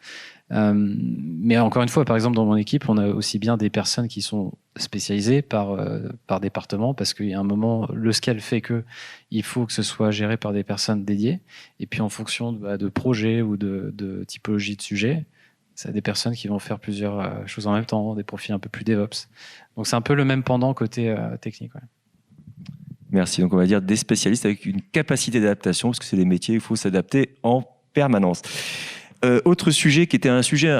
Mais encore une fois, par exemple, dans mon équipe, on a aussi bien des personnes qui sont spécialisées par département, parce qu'il y a un moment, le scale fait que il faut que ce soit géré par des personnes dédiées. Et puis en fonction de projets ou de typologie de sujets, c'est des personnes qui vont faire plusieurs choses en même temps, des profils un peu plus DevOps. Donc c'est un peu le même pendant côté technique. Ouais. Merci. Donc on va dire des spécialistes avec une capacité d'adaptation, parce que c'est des métiers où il faut s'adapter en permanence. Autre sujet qui était un sujet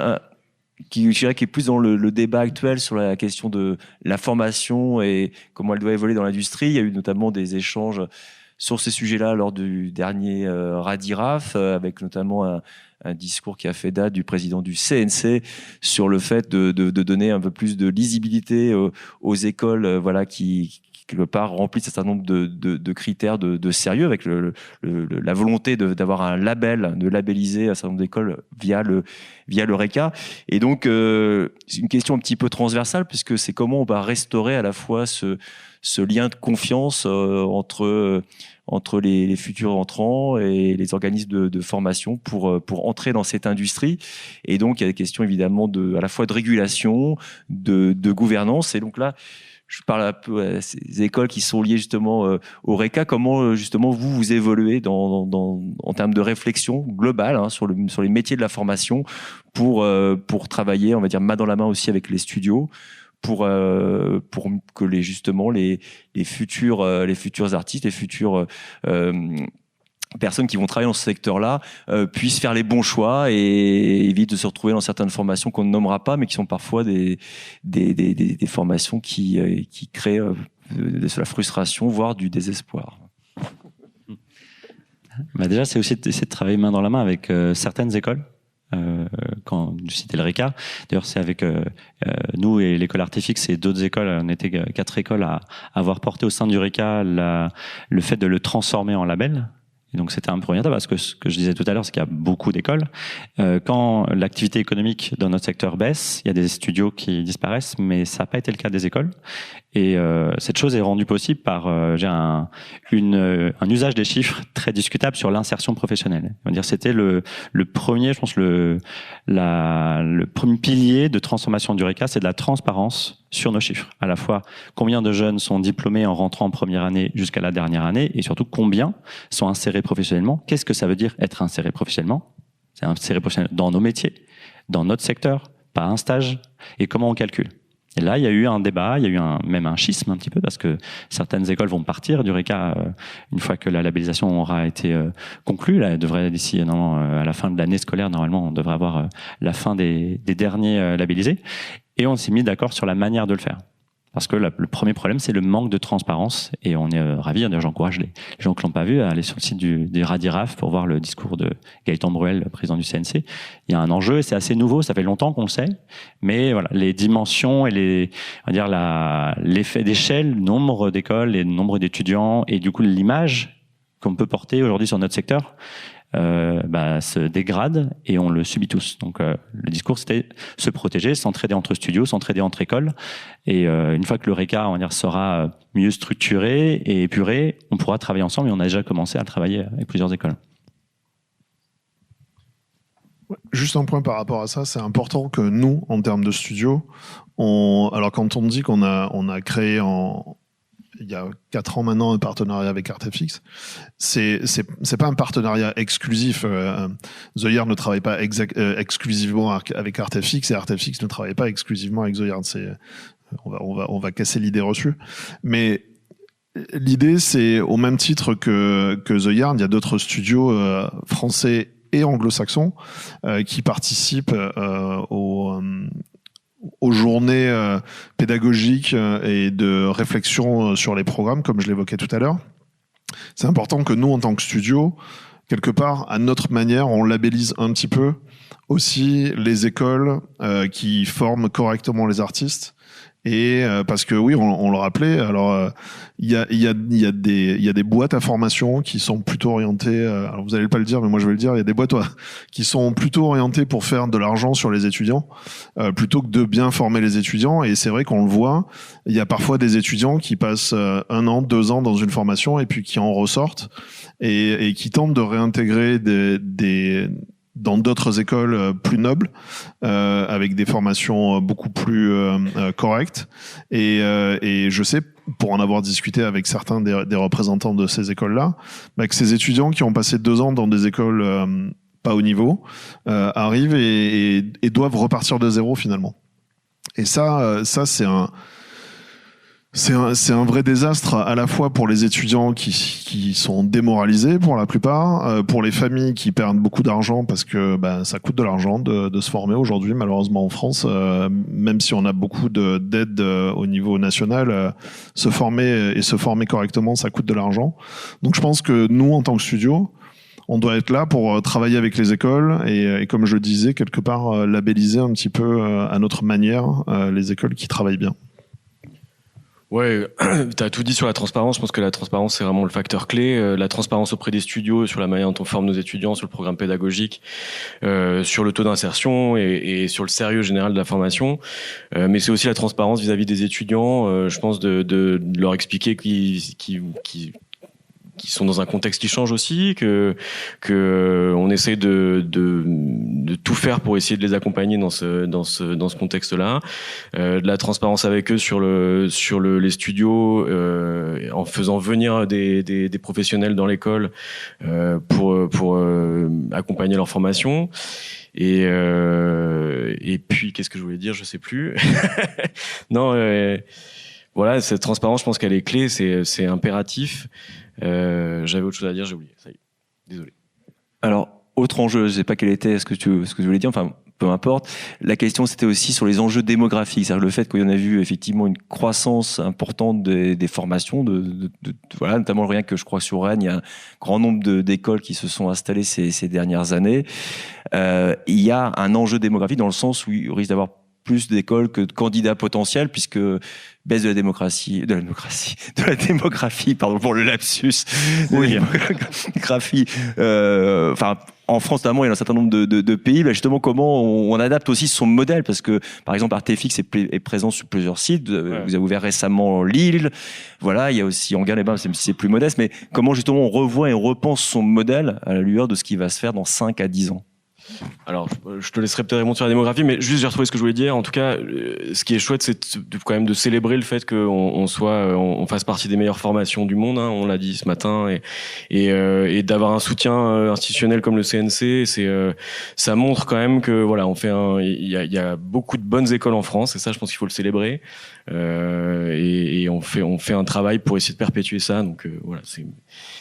qui, je dirais, qui est plus dans le débat actuel sur la question de la formation et comment elle doit évoluer dans l'industrie. Il y a eu notamment des échanges sur ces sujets-là lors du dernier RADIRAF, avec notamment un discours qui a fait date du président du CNC sur le fait de donner un peu plus de lisibilité aux écoles, voilà, qui quelque part remplissent un certain nombre de critères de sérieux, avec la volonté d'avoir un label, de labelliser un certain nombre d'écoles via l'Eureka. Et donc c'est une question un petit peu transversale, puisque c'est comment on va restaurer à la fois ce lien de confiance entre les futurs entrants et les organismes de formation pour entrer dans cette industrie. Et donc il y a des questions évidemment à la fois de régulation, de gouvernance. Et donc là, je parle un peu à ces écoles qui sont liées justement au RECA. Comment justement vous évoluez en termes de réflexion globale sur les métiers de la formation pour travailler, on va dire, main dans la main aussi avec les studios, pour que les futurs artistes, les futurs personnes qui vont travailler dans ce secteur-là puissent faire les bons choix et évitent de se retrouver dans certaines formations qu'on ne nommera pas, mais qui sont parfois des formations qui créent de la frustration, voire du désespoir. Bah déjà, c'est aussi d'essayer de travailler main dans la main avec certaines écoles. Quand je citais le RECA, d'ailleurs c'est avec nous et l'école Artifix et d'autres écoles, on était 4 écoles à avoir porté au sein du RECA le fait de le transformer en label. Et donc c'était un premier étape, parce que ce que je disais tout à l'heure, c'est qu'il y a beaucoup d'écoles. Quand l'activité économique dans notre secteur baisse, il y a des studios qui disparaissent, mais ça n'a pas été le cas des écoles. Et cette chose est rendue possible par un usage des chiffres très discutable sur l'insertion professionnelle. On va dire c'était le premier, je pense le premier pilier de transformation du RECA, c'est de la transparence sur nos chiffres. À la fois combien de jeunes sont diplômés en rentrant en première année jusqu'à la dernière année, et surtout combien sont insérés professionnellement. Qu'est-ce que ça veut dire être inséré professionnellement? C'est inséré professionnellement dans nos métiers, dans notre secteur, pas un stage, et comment on calcule. Et là, il y a eu un débat, il y a eu même un schisme un petit peu, parce que certaines écoles vont partir du RECA une fois que la labellisation aura été conclue. Là, elle devrait d'ici à la fin de l'année scolaire, normalement, on devrait avoir la fin des derniers labellisés. Et on s'est mis d'accord sur la manière de le faire. Parce que le premier problème, c'est le manque de transparence. Et on est ravis, d'ailleurs j'encourage les gens qui l'ont pas vu à aller sur le site des Radiraf pour voir le discours de Gaëtan Bruel, président du CNC. Il y a un enjeu, et c'est assez nouveau, ça fait longtemps qu'on le sait. Mais voilà, les dimensions et on va dire l'effet d'échelle, le nombre d'écoles et le nombre d'étudiants, et du coup l'image qu'on peut porter aujourd'hui sur notre secteur, se dégrade et on le subit tous. Donc le discours, c'était se protéger, s'entraider entre studios, s'entraider entre écoles. Et une fois que le RECA, on va dire, sera mieux structuré et épuré, on pourra travailler ensemble, et on a déjà commencé à travailler avec plusieurs écoles. Juste un point par rapport à ça, c'est important que nous, en termes de studio, alors quand on dit qu'on a créé il y a 4 ans maintenant un partenariat avec Artefix, c'est pas un partenariat exclusif. The Yard ne travaille pas exclusivement avec Artefix, et Artefix ne travaille pas exclusivement avec The Yard. On va casser l'idée reçue, mais l'idée, c'est au même titre que The Yard, il y a d'autres studios français et anglo-saxons qui participent aux journées pédagogiques et de réflexion sur les programmes, comme je l'évoquais tout à l'heure. C'est important que nous, en tant que studio, quelque part, à notre manière, on labellise un petit peu aussi les écoles qui forment correctement les artistes. Et parce que oui, on le rappelait, alors il y a des boîtes à formation qui sont plutôt orientées, alors vous allez pas le dire mais moi je vais le dire, il y a des boîtes qui sont plutôt orientées pour faire de l'argent sur les étudiants plutôt que de bien former les étudiants. Et c'est vrai qu'on le voit, il y a parfois des étudiants qui passent 1 an, 2 ans dans une formation et puis qui en ressortent et qui tentent de réintégrer dans d'autres écoles plus nobles, avec des formations beaucoup plus correctes. Et je sais, pour en avoir discuté avec certains des représentants de ces écoles-là, que ces étudiants qui ont passé 2 ans dans des écoles pas haut niveau arrivent et doivent repartir de zéro finalement. Et ça c'est un vrai désastre, à la fois pour les étudiants qui sont démoralisés pour la plupart, pour les familles qui perdent beaucoup d'argent parce que ça coûte de l'argent de se former aujourd'hui, malheureusement en France, même si on a beaucoup d'aides au niveau national, se former correctement, ça coûte de l'argent. Donc je pense que nous, en tant que studio, on doit être là pour travailler avec les écoles et comme je le disais, quelque part labelliser un petit peu à notre manière les écoles qui travaillent bien. Ouais, t'as tout dit sur la transparence. Je pense que la transparence, c'est vraiment le facteur clé. La transparence auprès des studios, sur la manière dont on forme nos étudiants, sur le programme pédagogique, sur le taux d'insertion et sur le sérieux général de la formation. Mais c'est aussi la transparence vis-à-vis des étudiants. Je pense de leur expliquer qui sont dans un contexte qui change aussi, que on essaie de tout faire pour essayer de les accompagner dans ce contexte-là, de la transparence avec eux sur les studios, en faisant venir des professionnels dans l'école pour accompagner leur formation. Et puis qu'est-ce que je voulais dire, je sais plus. Non, voilà, cette transparence, je pense qu'elle est clé, c'est impératif. J'avais autre chose à dire, j'ai oublié. Ça y est, désolé. Alors, autre enjeu, je sais pas quel était ce que tu voulais dire, enfin, peu importe. La question, c'était aussi sur les enjeux démographiques, c'est-à-dire le fait qu'on a vu effectivement une croissance importante des formations, voilà, notamment rien que je crois que sur Rennes, il y a un grand nombre d'écoles qui se sont installées ces dernières années. Il y a un enjeu démographique dans le sens où il risque d'avoir plus d'écoles que de candidats potentiels, puisque baisse de la démographie, pardon pour le lapsus, oui. Démographie, enfin, en France notamment, il y a un certain nombre de pays. Justement, comment on adapte aussi son modèle, parce que, par exemple, Artefix est présent sur plusieurs sites. Ouais. Vous avez ouvert récemment Lille. Voilà, il y a aussi Anguin-les-Bains, même si c'est plus modeste. Mais comment, justement, on revoit et on repense son modèle à la lueur de ce qui va se faire dans 5 à 10 ans? Alors, je te laisserai peut-être répondre sur la démographie, mais juste j'ai retrouvé ce que je voulais dire. En tout cas, ce qui est chouette, c'est quand même de célébrer le fait qu'on on fasse partie des meilleures formations du monde. Hein, on l'a dit ce matin, et d'avoir un soutien institutionnel comme le CNC, ça montre quand même que voilà, il y a beaucoup de bonnes écoles en France, et ça, je pense qu'il faut le célébrer. Et on fait un travail pour essayer de perpétuer ça. Donc voilà,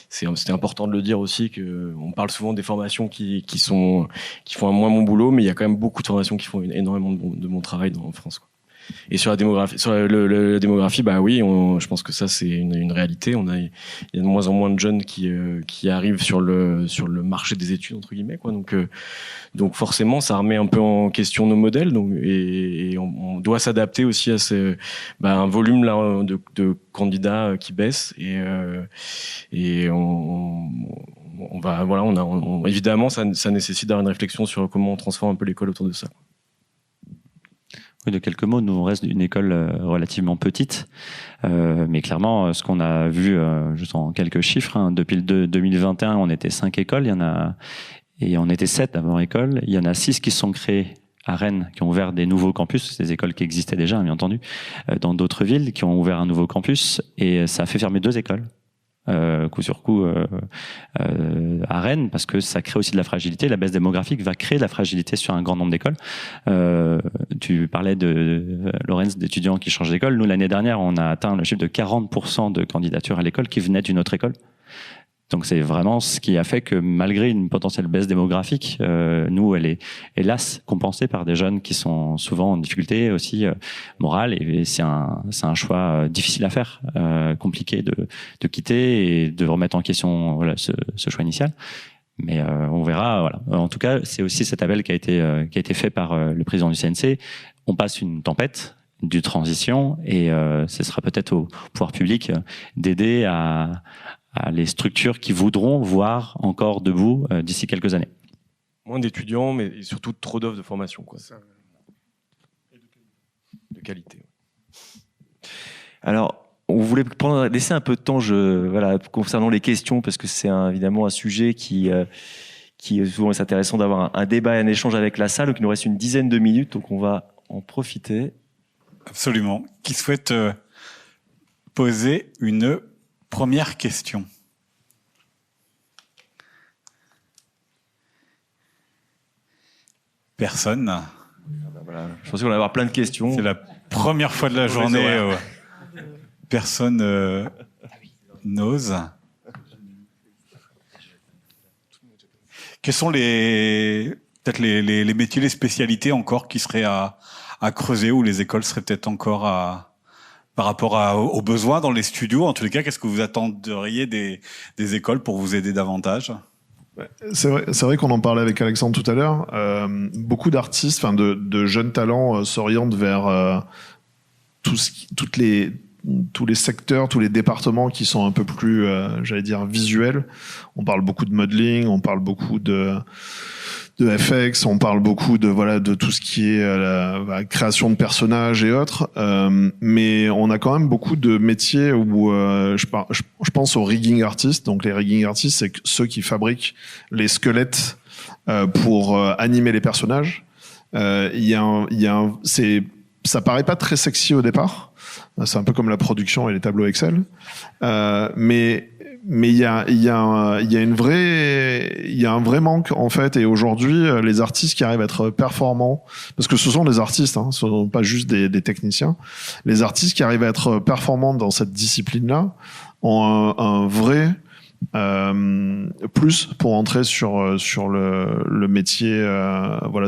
c'était important de le dire aussi, que on parle souvent des formations qui font un moins bon boulot, mais il y a quand même beaucoup de formations qui font énormément de bon travail en France, quoi. Et sur la démographie, la démographie, bah oui, je pense que ça c'est une réalité. Il y a de moins en moins de jeunes qui arrivent sur le marché des études entre guillemets, quoi. Donc forcément, ça remet un peu en question nos modèles. Donc et on doit s'adapter aussi à un volume là de candidats qui baisse et on va évidemment ça nécessite d'avoir une réflexion sur comment on transforme un peu l'école autour de ça. Oui, de quelques mots, nous on reste une école relativement petite, mais clairement ce qu'on a vu juste en quelques chiffres, hein, depuis le 2021 on était 5 écoles, et on était 7 avant école, il y en a 6 qui se sont créées à Rennes, qui ont ouvert des nouveaux campus, des écoles qui existaient déjà bien entendu, dans d'autres villes qui ont ouvert un nouveau campus, et ça a fait fermer 2 écoles. Coup sur coup à Rennes, parce que ça crée aussi de la fragilité. La baisse démographique va créer de la fragilité sur un grand nombre d'écoles. Tu parlais de Lorenz, d'étudiants qui changent d'école. Nous, l'année dernière, on a atteint le chiffre de 40% de candidatures à l'école qui venaient d'une autre école. Donc c'est vraiment ce qui a fait que malgré une potentielle baisse démographique, nous, elle est hélas compensée par des jeunes qui sont souvent en difficulté aussi morale, et c'est un choix difficile à faire, compliqué de quitter et de remettre en question ce choix initial. Mais on verra. Voilà. En tout cas, c'est aussi cet appel qui a été fait par le président du CNC. On passe une tempête de transition, et ce sera peut-être au pouvoir public d'aider à les structures qui voudront voir encore debout d'ici quelques années. Moins d'étudiants, mais surtout trop d'offres de formation, quoi. De qualité. Alors, on voulait laisser un peu de temps concernant les questions, parce que c'est évidemment un sujet qui est souvent intéressant d'avoir un débat et un échange avec la salle. Donc il nous reste une dizaine de minutes, donc on va en profiter. Absolument. Qui souhaite poser une première question? Personne. Voilà. Je pensais qu'on allait avoir plein de questions. C'est la première fois de la journée. Personne n'ose. Quels sont peut-être les métiers, les spécialités encore qui seraient à creuser, où les écoles seraient peut-être encore par rapport aux besoins dans les studios? En tous les cas, qu'est-ce que vous attendriez des écoles pour vous aider davantage? C'est vrai qu'on en parlait avec Alexandre tout à l'heure. Beaucoup d'artistes, de jeunes talents s'orientent vers tous les secteurs, tous les départements qui sont un peu plus, j'allais dire, visuels. On parle beaucoup de modeling, on parle beaucoup de FX, on parle beaucoup de tout ce qui est la création de personnages et autres. Mais on a quand même beaucoup de métiers où je pense aux rigging artists. Donc les rigging artists, c'est ceux qui fabriquent les squelettes pour animer les personnages. Ça paraît pas très sexy au départ. C'est un peu comme la production et les tableaux Excel. Mais il y a un vrai manque, en fait. Et aujourd'hui, les artistes qui arrivent à être performants, parce que ce sont des artistes, hein, ce sont pas juste des techniciens. Les artistes qui arrivent à être performants dans cette discipline-là ont un vrai plus pour entrer sur le métier,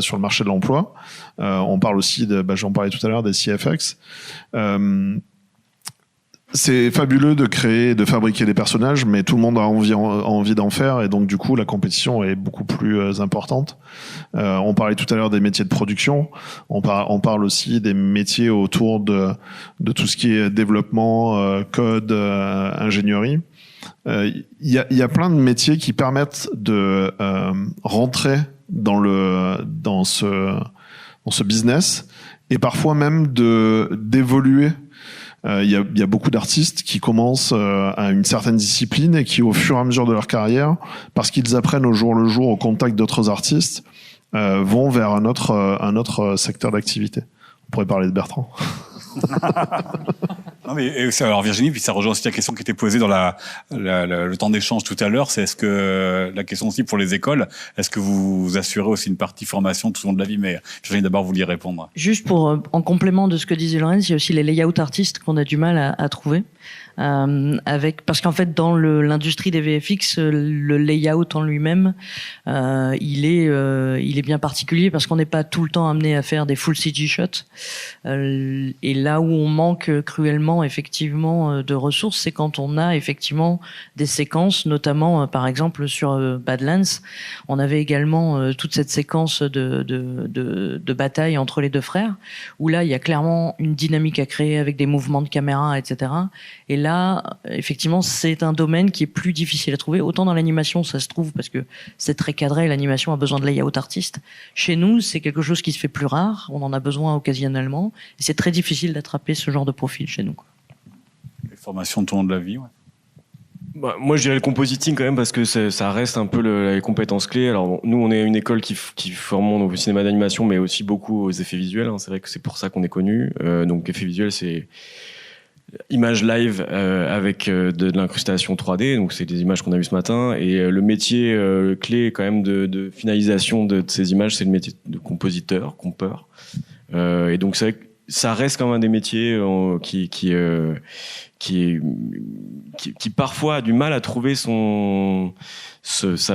sur le marché de l'emploi. On parle aussi j'en parlais tout à l'heure, des CFX. C'est fabuleux de créer, de fabriquer des personnages, mais tout le monde a envie d'en faire, et donc du coup la compétition est beaucoup plus importante. On parlait tout à l'heure des métiers de production. On parle aussi des métiers autour de tout ce qui est développement, code, ingénierie. Il y a plein de métiers qui permettent de rentrer dans ce business, et parfois même d'évoluer. Il y a beaucoup d'artistes qui commencent à une certaine discipline et qui, au fur et à mesure de leur carrière, parce qu'ils apprennent au jour le jour au contact d'autres artistes, vont vers un autre secteur d'activité. On pourrait parler de Bertrand. Non mais alors Virginie, puis ça rejoint aussi la question qui était posée dans le temps d'échange tout à l'heure, c'est est-ce que la question aussi pour les écoles, est-ce que vous assurez aussi une partie formation tout au long de la vie? Mais Virginie, d'abord, vous vouliez répondre. Juste en complément de ce que disait Lorenz, il y a aussi les layout artistes qu'on a du mal à trouver. parce qu'en fait dans l'industrie des VFX, le layout en lui-même, il est bien particulier parce qu'on n'est pas tout le temps amené à faire des full CG shots. Et là où on manque cruellement effectivement de ressources, c'est quand on a effectivement des séquences, notamment par exemple sur Badlands, on avait également toute cette séquence de bataille entre les deux frères, où là il y a clairement une dynamique à créer avec des mouvements de caméra, etc. Et là, effectivement, c'est un domaine qui est plus difficile à trouver. Autant dans l'animation, ça se trouve parce que c'est très cadré, l'animation a besoin de layout artiste. Chez nous, c'est quelque chose qui se fait plus rare, on en a besoin occasionnellement, et c'est très difficile d'attraper ce genre de profil chez nous. Les formations tout au long de la vie, ouais. Bah, moi, je dirais le compositing quand même parce que ça reste un peu les compétences clés. Alors, bon, nous, on est une école qui forme au cinéma d'animation, mais aussi beaucoup aux effets visuels. Hein. C'est vrai que c'est pour ça qu'on est connu. Donc, effets visuels, c'est image live avec de l'incrustation 3D. Donc, c'est des images qu'on a vues ce matin. Et le métier clé quand même de finalisation de ces images, c'est le métier de compositeur, compeur. Et donc, c'est vrai que ça reste quand même un des métiers qui parfois a du mal à trouver sa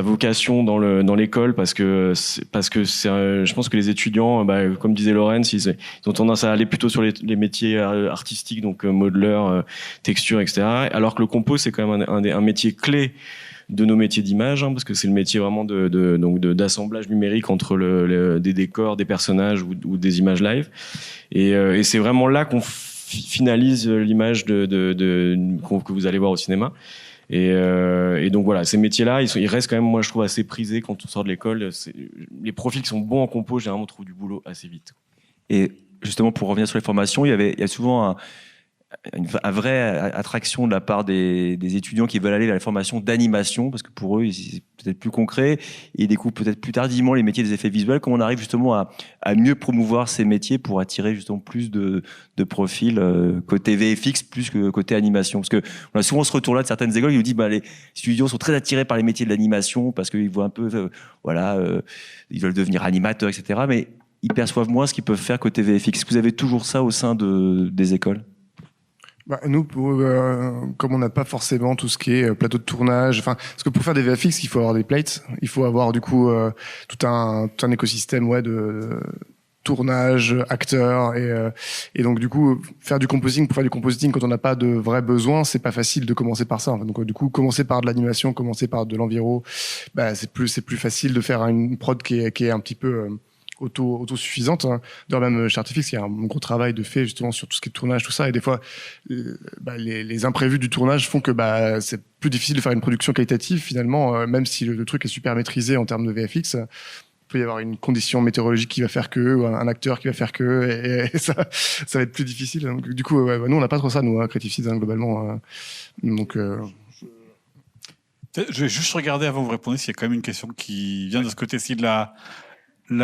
vocation dans l'école parce que je pense que les étudiants, comme disait Laurence, ils ont tendance à aller plutôt sur les métiers artistiques, donc modeleur, texture, etc. Alors que le compo, c'est quand même un métier clé de nos métiers d'image, hein, parce que c'est le métier vraiment d'assemblage numérique entre des décors, des personnages ou des images live. Et c'est vraiment là qu'on finalise l'image que vous allez voir au cinéma. Et donc voilà, ces métiers-là, ils restent quand même, moi je trouve, assez prisés quand on sort de l'école. Les profils qui sont bons en compo, généralement, trouvent du boulot assez vite. Et justement, pour revenir sur les formations, il y a souvent une vraie attraction de la part des étudiants qui veulent aller vers la formation d'animation, parce que pour eux, c'est peut-être plus concret, et ils découvrent peut-être plus tardivement les métiers des effets visuels. Comment on arrive justement à mieux promouvoir ces métiers pour attirer justement plus de profils côté VFX plus que côté animation? Parce que on a souvent ce retour-là de certaines écoles qui nous disent les étudiants sont très attirés par les métiers de l'animation parce qu'ils voient un peu, ils veulent devenir animateurs, etc. Mais ils perçoivent moins ce qu'ils peuvent faire côté VFX. Est-ce que vous avez toujours ça au sein des écoles? Nous, comme on n'a pas forcément tout ce qui est plateau de tournage, parce que pour faire des VFX, il faut avoir des plates, il faut avoir du coup tout un écosystème de tournage, acteurs, et donc du coup pour faire du compositing quand on n'a pas de vrais besoins, c'est pas facile de commencer par ça. Donc du coup commencer par de l'animation, commencer par de l'enviro, c'est plus facile de faire une prod qui est un petit peu autosuffisante. D'ailleurs, même chez Artifix, il y a un gros travail de fait justement sur tout ce qui est tournage, tout ça. Et des fois, les imprévus du tournage font que c'est plus difficile de faire une production qualitative finalement, même si le truc est super maîtrisé en termes de VFX. Il peut y avoir une condition météorologique qui va faire que, ou un acteur qui va faire que, et ça va être plus difficile. Donc, du coup, nous, on n'a pas trop ça, nous, Creative Seeds, globalement. Donc, je vais juste regarder avant de vous répondre s'il y a quand même une question qui vient de ce côté-ci de la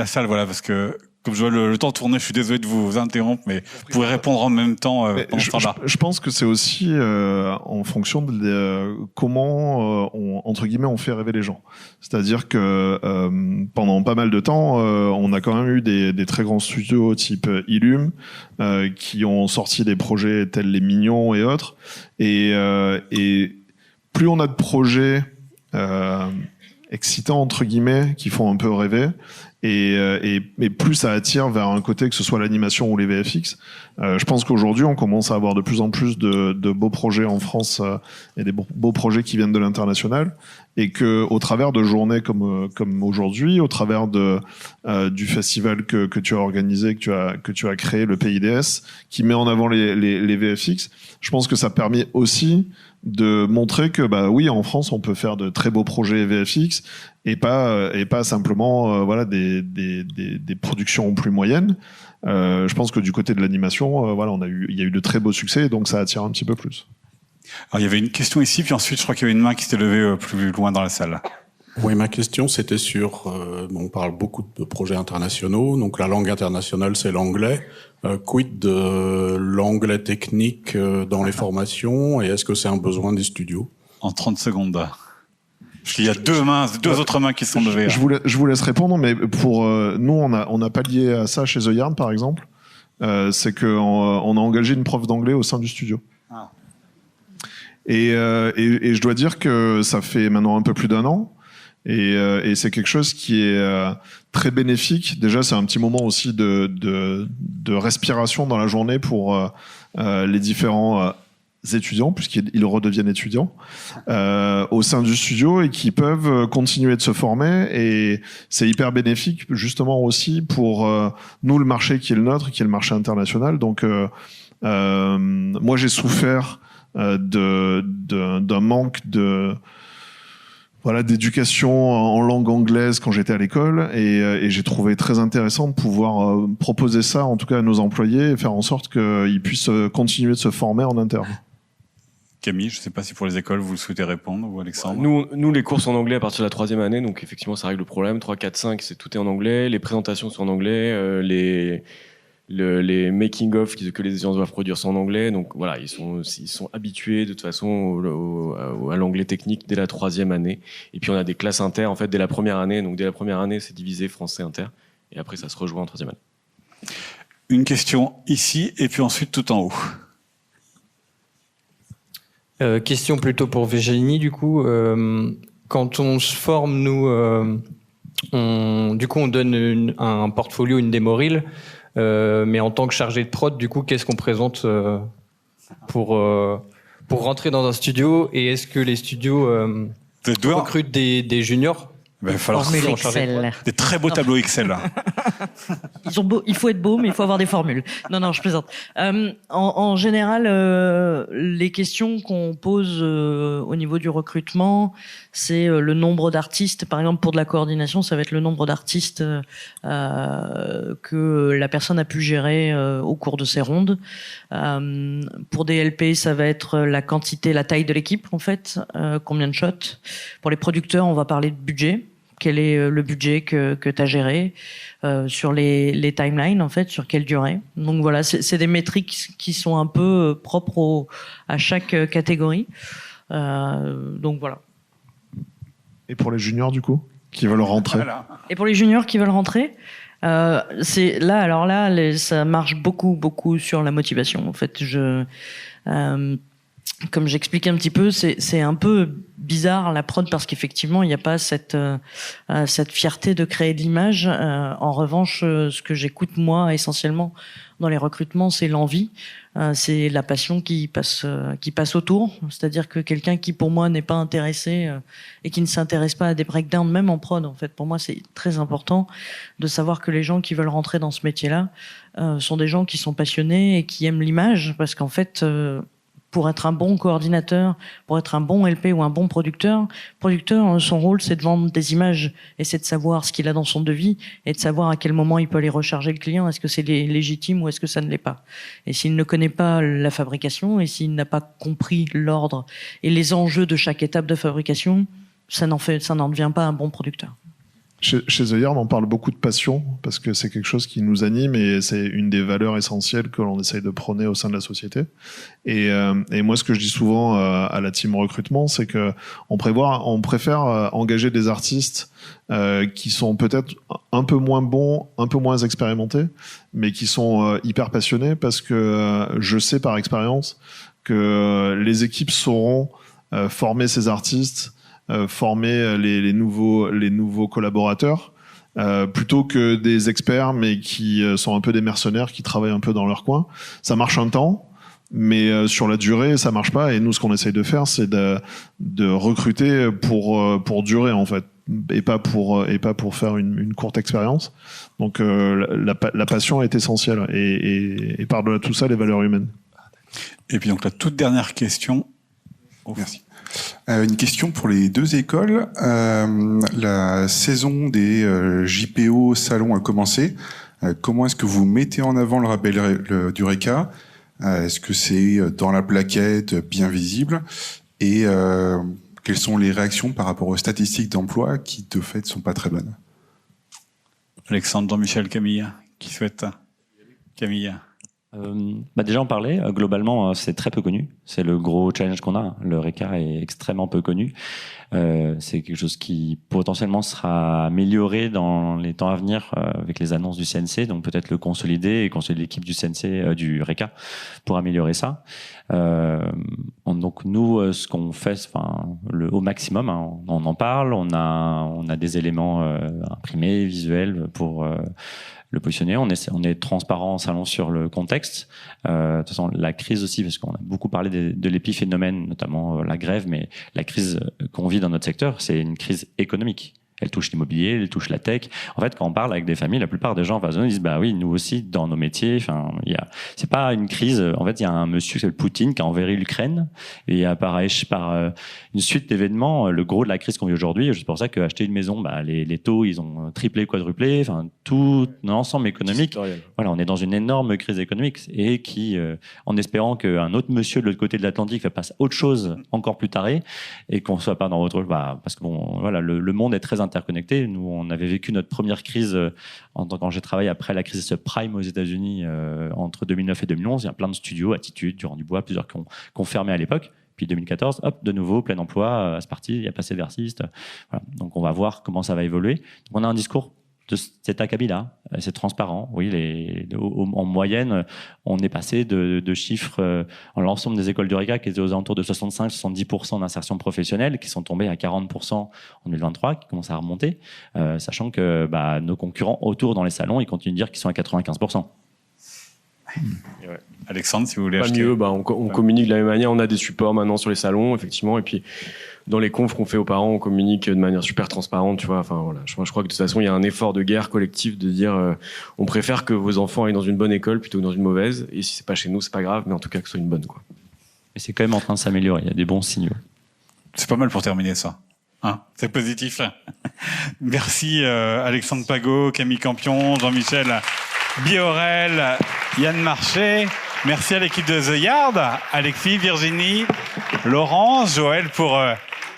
salle, voilà, parce que comme je vois le temps tourner, je suis désolé de vous interrompre, mais vous pourrez répondre en même temps pendant ce temps-là. Je pense que c'est aussi en fonction de comment on fait rêver les gens. C'est-à-dire que pendant pas mal de temps, on a quand même eu des très grands studios type Illum qui ont sorti des projets tels les Mignons et autres. Et plus on a de projets excitants entre guillemets qui font un peu rêver, et plus ça attire vers un côté, que ce soit l'animation ou les VFX. Je pense qu'aujourd'hui on commence à avoir de plus en plus de beaux projets en France et des beaux projets qui viennent de l'international, et que au travers de journées comme aujourd'hui, au travers du festival que tu as organisé, que tu as créé, le PIDS, qui met en avant les VFX, je pense que ça permet aussi de montrer que oui, en France on peut faire de très beaux projets VFX et pas simplement des productions plus moyennes. Je pense que du côté de l'animation, il y a eu de très beaux succès, donc ça attire un petit peu plus. Alors il y avait une question ici, puis ensuite je crois qu'il y avait une main qui s'était levée plus loin dans la salle. Oui, ma question c'était sur, on parle beaucoup de projets internationaux, donc la langue internationale c'est l'anglais. Quid de l'anglais technique dans les formations, et est-ce que c'est un besoin des studios? En 30 secondes. Parce qu'il y a deux autres mains qui sont levées. Je vous laisse répondre, mais pour nous, on n'a pas lié à ça chez The Yard, par exemple. C'est qu'on a engagé une prof d'anglais au sein du studio. Et je dois dire que ça fait maintenant un peu plus d'1 an. Et c'est quelque chose qui est très bénéfique. Déjà, c'est un petit moment aussi de respiration dans la journée pour les différents étudiants, puisqu'ils redeviennent étudiants au sein du studio et qui peuvent continuer de se former. Et c'est hyper bénéfique justement aussi pour nous, le marché qui est le nôtre, qui est le marché international. Donc, moi, j'ai souffert d'un manque d'éducation en langue anglaise quand j'étais à l'école et j'ai trouvé très intéressant de pouvoir proposer ça en tout cas à nos employés et faire en sorte qu'ils puissent continuer de se former en interne. Camille, je ne sais pas si pour les écoles vous souhaitez répondre ou Alexandre. Nous, les cours sont en anglais à partir de la 3e année, donc effectivement ça règle le problème. 3, 4, 5, tout est en anglais. Les présentations sont en anglais. Les making-of que les étudiants doivent produire sont en anglais. Donc voilà, ils sont habitués de toute façon à l'anglais technique dès la 3e année. Et puis on a des classes inter en fait dès la 1re année. Donc dès la 1re année, c'est divisé français inter. Et après, ça se rejoint en 3e année. Une question ici et puis ensuite tout en haut. Question plutôt pour Virginie, du coup. Quand on se forme, nous, on donne un portfolio, une démo reel. Mais en tant que chargé de prod, du coup, qu'est-ce qu'on présente pour rentrer dans un studio? Et est-ce que les studios recrutent des juniors? Il va falloir des très beaux tableaux Excel. Là. Il faut être beau, mais il faut avoir des formules. Non, je plaisante. En général, les questions qu'on pose au niveau du recrutement, c'est le nombre d'artistes. Par exemple, pour de la coordination, ça va être le nombre d'artistes que la personne a pu gérer au cours de ses rondes. Pour des LP, ça va être la quantité, la taille de l'équipe, en fait. Combien de shots. Pour les producteurs, on va parler de budget. Quel est le budget que tu as géré sur les timelines, en fait, sur quelle durée. Donc voilà, c'est des métriques qui sont un peu propres à chaque catégorie. Donc voilà. Et pour les juniors, du coup, qui veulent rentrer. Voilà. Et pour les juniors qui veulent rentrer, ça marche beaucoup sur la motivation. En fait, comme j'expliquais un petit peu, c'est un peu bizarre la prod parce qu'effectivement il n'y a pas cette fierté de créer de l'image. En revanche, ce que j'écoute moi essentiellement dans les recrutements, c'est l'envie, c'est la passion qui passe autour. C'est-à-dire que quelqu'un qui pour moi n'est pas intéressé et qui ne s'intéresse pas à des breakdowns, même en prod, en fait, pour moi c'est très important de savoir que les gens qui veulent rentrer dans ce métier-là sont des gens qui sont passionnés et qui aiment l'image, parce qu'en fait pour être un bon coordinateur, pour être un bon LP ou un bon producteur, son rôle, c'est de vendre des images et c'est de savoir ce qu'il a dans son devis et de savoir à quel moment il peut aller recharger le client. Est-ce que c'est légitime ou est-ce que ça ne l'est pas? Et s'il ne connaît pas la fabrication et s'il n'a pas compris l'ordre et les enjeux de chaque étape de fabrication, ça n'en devient pas un bon producteur. Chez The Yard, on parle beaucoup de passion parce que c'est quelque chose qui nous anime et c'est une des valeurs essentielles que l'on essaye de prôner au sein de la société. Et moi, ce que je dis souvent à la team recrutement, c'est que on préfère engager des artistes qui sont peut-être un peu moins bons, un peu moins expérimentés, mais qui sont hyper passionnés, parce que je sais par expérience que les équipes sauront former ces artistes, former les nouveaux collaborateurs, plutôt que des experts mais qui sont un peu des mercenaires qui travaillent un peu dans leur coin. Ça marche un temps, mais sur la durée ça marche pas, et nous ce qu'on essaye de faire, c'est de recruter pour durer, en fait, et pas pour faire une courte expérience. Donc la passion est essentielle, et par-delà tout ça, les valeurs humaines. Et puis donc la toute dernière question. Merci. Une question pour les deux écoles. La saison des JPO salon a commencé. Comment est-ce que vous mettez en avant le label d'Eureka? Est-ce que c'est dans la plaquette, bien visible? Et quelles sont les réactions par rapport aux statistiques d'emploi qui, de fait, sont pas très bonnes? Alexandre, Jean-Michel, Camille, qui souhaite? Camille. Déjà on parlait, globalement c'est très peu connu, c'est le gros challenge qu'on a, le RECA est extrêmement peu connu. C'est quelque chose qui potentiellement sera amélioré dans les temps à venir avec les annonces du CNC, donc peut-être le consolider et consolider l'équipe du CNC, du RECA, pour améliorer ça. Donc nous, ce qu'on fait, au maximum, hein, on en parle, on a des éléments imprimés, visuels pour le positionner. On est transparent en salon sur le contexte. De toute façon, la crise aussi, parce qu'on a beaucoup parlé de l'épiphénomène, notamment la grève, mais la crise qu'on vit dans notre secteur, c'est une crise économique. Elle touche l'immobilier, elle touche la tech. En fait, quand on parle avec des familles, la plupart des gens en face de nous disent, bah oui, nous aussi, dans nos métiers, c'est pas une crise. En fait, il y a un monsieur qui s'appelle Poutine qui a envahi l'Ukraine et par une suite d'événements, le gros de la crise qu'on vit aujourd'hui, c'est pour ça qu'acheter une maison, les taux, ils ont triplé, quadruplé, tout l'ensemble économique. Voilà, on est dans une énorme crise économique et qui, en espérant qu'un autre monsieur de l'autre côté de l'Atlantique fasse autre chose encore plus taré et qu'on soit pas dans autre, parce que le monde est très interconnectés. Nous, on avait vécu notre première crise quand j'ai travaillé après la crise subprime aux États-Unis entre 2009 et 2011. Il y a plein de studios, Attitude, Durand-Dubois, plusieurs qui ont fermé à l'époque. Puis 2014, hop, de nouveau, plein emploi, c'est parti, il n'y a pas Séversiste. Voilà. Donc on va voir comment ça va évoluer. Donc, on a un discours de cet acabit-là. C'est transparent. Oui, en moyenne, on est passé de chiffres en l'ensemble des écoles du RECA qui étaient aux alentours de 65-70% d'insertion professionnelle, qui sont tombés à 40% en 2023, qui commencent à remonter, sachant que nos concurrents autour dans les salons, ils continuent de dire qu'ils sont à 95%. Ouais. Alexandre, si vous voulez pas acheter. mieux, on communique de la même manière. On a des supports maintenant sur les salons, effectivement, et puis dans les confs qu'on fait aux parents, on communique de manière super transparente, tu vois. Enfin voilà, je crois que de toute façon, il y a un effort de guerre collectif de dire, on préfère que vos enfants aillent dans une bonne école plutôt que dans une mauvaise. Et si c'est pas chez nous, c'est pas grave, mais en tout cas que ce soit une bonne, quoi. Et c'est quand même en train de s'améliorer. Il y a des bons signaux. C'est pas mal pour terminer ça. Hein, c'est positif. Merci Alexandre Pagot, Camille Campion, Jean-Michel Biorel, Yann Marché. Merci à l'équipe de The Yard, Alexis, Virginie, Laurence, Joël pour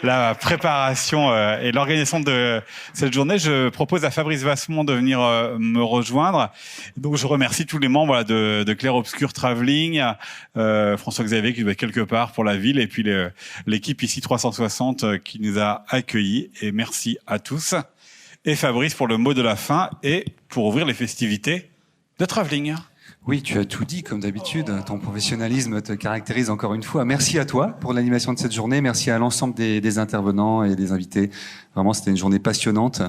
la préparation et l'organisation de cette journée. Je propose à Fabrice Vassemont de venir me rejoindre. Donc je remercie tous les membres de Clair Obscur Traveling, François-Xavier qui doit être quelque part pour la ville et puis l'équipe ici 360 qui nous a accueillis. Et merci à tous. Et Fabrice pour le mot de la fin et pour ouvrir les festivités de Traveling. Oui, tu as tout dit, comme d'habitude. Ton professionnalisme te caractérise encore une fois. Merci à toi pour l'animation de cette journée. Merci à l'ensemble des intervenants et des invités. Vraiment, c'était une journée passionnante.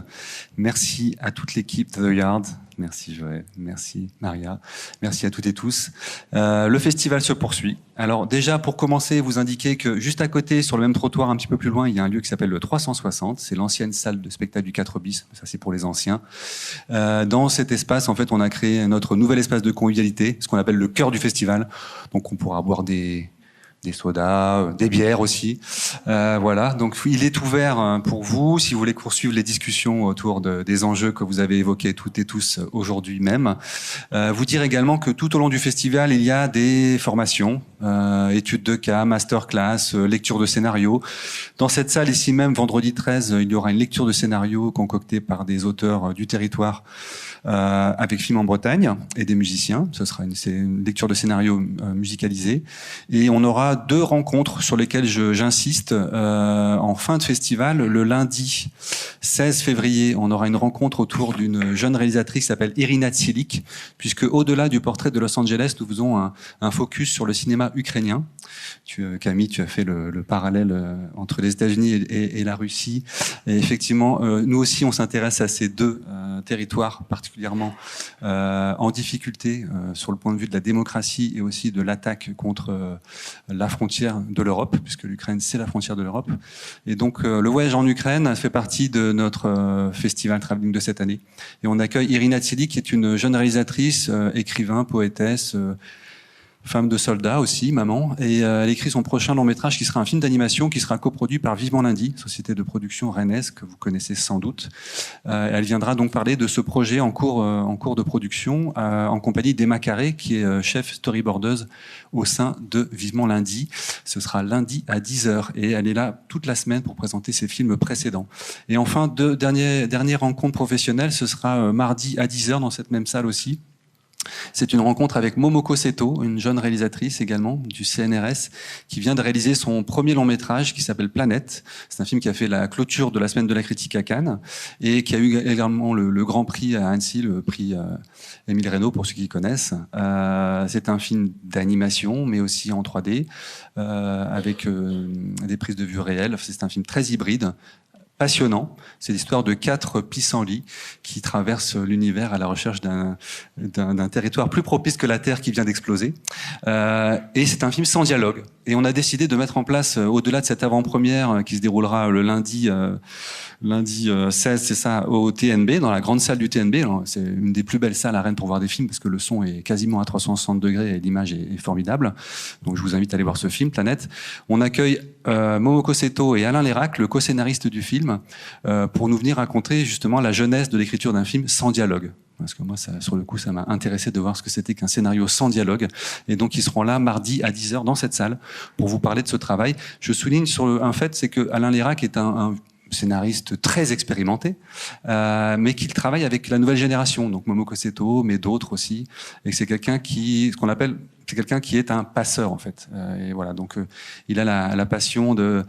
Merci à toute l'équipe de The Yard. Merci Joël, merci Maria, merci à toutes et tous. Le festival se poursuit. Alors déjà, pour commencer, vous indiquer que juste à côté, sur le même trottoir, un petit peu plus loin, il y a un lieu qui s'appelle le 360. C'est l'ancienne salle de spectacle du 4 bis. Ça, c'est pour les anciens. Dans cet espace, en fait, on a créé notre nouvel espace de convivialité, ce qu'on appelle le cœur du festival. Donc, on pourra boire des sodas, des bières aussi. Voilà, donc il est ouvert pour vous, si vous voulez poursuivre les discussions autour des enjeux que vous avez évoqués toutes et tous aujourd'hui même. Vous dire également que tout au long du festival, il y a des formations, études de cas, masterclass, lecture de scénarios. Dans cette salle ici même, vendredi 13, il y aura une lecture de scénario concoctée par des auteurs du territoire avec Film en Bretagne et des musiciens. Ce sera une lecture de scénario musicalisée. Et on aura 2 rencontres sur lesquelles j'insiste en fin de festival. Le lundi 16 février, on aura une rencontre autour d'une jeune réalisatrice qui s'appelle Irina Tsilik, puisque au-delà du portrait de Los Angeles, nous faisons un focus sur le cinéma ukrainien. Camille, tu as fait le parallèle entre les États-Unis et la Russie. Et effectivement, nous aussi, on s'intéresse à ces 2 territoires particulièrement en difficulté sur le point de vue de la démocratie et aussi de l'attaque contre la frontière de l'Europe, puisque l'Ukraine, c'est la frontière de l'Europe. Et donc, le voyage en Ukraine fait partie de notre festival Traveling de cette année. Et on accueille Irina Tsilik, qui est une jeune réalisatrice, écrivain, poétesse, femme de soldat aussi, maman, et elle écrit son prochain long métrage qui sera un film d'animation qui sera coproduit par Vivement Lundi, société de production rennaise que vous connaissez sans doute. Elle viendra donc parler de ce projet en cours de production en compagnie d'Emma Carré, qui est chef storyboardeuse au sein de Vivement Lundi. Ce sera lundi à 10h et elle est là toute la semaine pour présenter ses films précédents. Et enfin, dernière rencontre professionnelle, ce sera mardi à 10h dans cette même salle aussi, C'est une rencontre avec Momoko Seto, une jeune réalisatrice également du CNRS, qui vient de réaliser son premier long métrage qui s'appelle Planète. C'est un film qui a fait la clôture de la semaine de la critique à Cannes et qui a eu également le grand prix à Annecy, le prix Émile Reynaud pour ceux qui connaissent. C'est un film d'animation, mais aussi en 3D, avec des prises de vue réelles. C'est un film très hybride, passionnant. C'est l'histoire de 4 pissenlits qui traversent l'univers à la recherche d'un territoire plus propice que la Terre qui vient d'exploser. Et c'est un film sans dialogue. Et on a décidé de mettre en place, au-delà de cette avant-première qui se déroulera le lundi 16, c'est ça, au TNB, dans la grande salle du TNB. C'est une des plus belles salles à Rennes pour voir des films parce que le son est quasiment à 360 degrés et l'image est formidable. Donc je vous invite à aller voir ce film, Planète. On accueille Momoko Seto et Alain Lérac, le co-scénariste du film, pour nous venir raconter justement la genèse de l'écriture d'un film sans dialogue. Parce que moi, sur le coup, ça m'a intéressé de voir ce que c'était qu'un scénario sans dialogue. Et donc, ils seront là mardi à 10h dans cette salle pour vous parler de ce travail. Je souligne sur un fait, c'est que Alain Lérac est un scénariste très expérimenté, mais qu'il travaille avec la nouvelle génération, donc Momoko Seto, mais d'autres aussi. Et c'est quelqu'un c'est quelqu'un qui est un passeur en fait. Et voilà, donc il a la passion de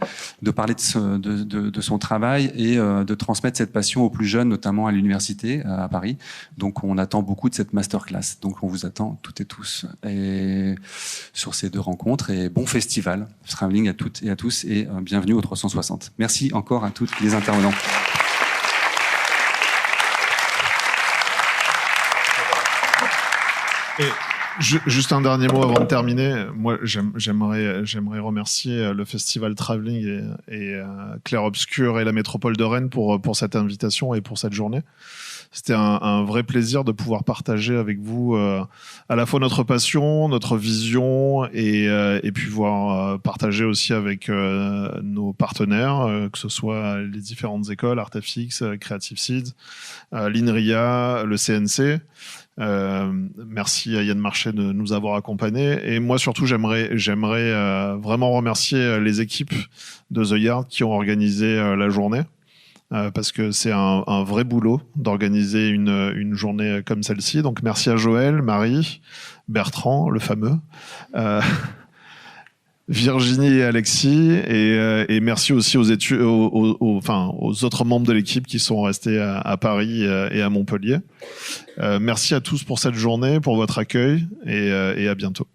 parler de son travail et de transmettre cette passion aux plus jeunes, notamment à l'université à Paris. Donc on attend beaucoup de cette masterclass. Donc on vous attend toutes et tous et sur ces 2 rencontres et bon festival, travelling à toutes et à tous et bienvenue au 360. Merci encore à toutes les intervenants. Et juste un dernier mot avant de terminer. Moi, j'aimerais remercier le festival Travelling et Clair Obscur et la métropole de Rennes pour cette invitation et pour cette journée. C'était un vrai plaisir de pouvoir partager avec vous à la fois notre passion, notre vision et puis partager aussi avec nos partenaires, que ce soit les différentes écoles, Artefix, Creative Seeds, l'INRIA, le CNC. Merci à Yann Marchais de nous avoir accompagnés. Et moi, surtout, j'aimerais vraiment remercier les équipes de The Yard qui ont organisé la journée. Parce que c'est un vrai boulot d'organiser une journée comme celle-ci. Donc merci à Joël, Marie, Bertrand, le fameux, Virginie et Alexis, et merci aussi aux autres membres de l'équipe qui sont restés à Paris et à Montpellier. Merci à tous pour cette journée, pour votre accueil, et à bientôt.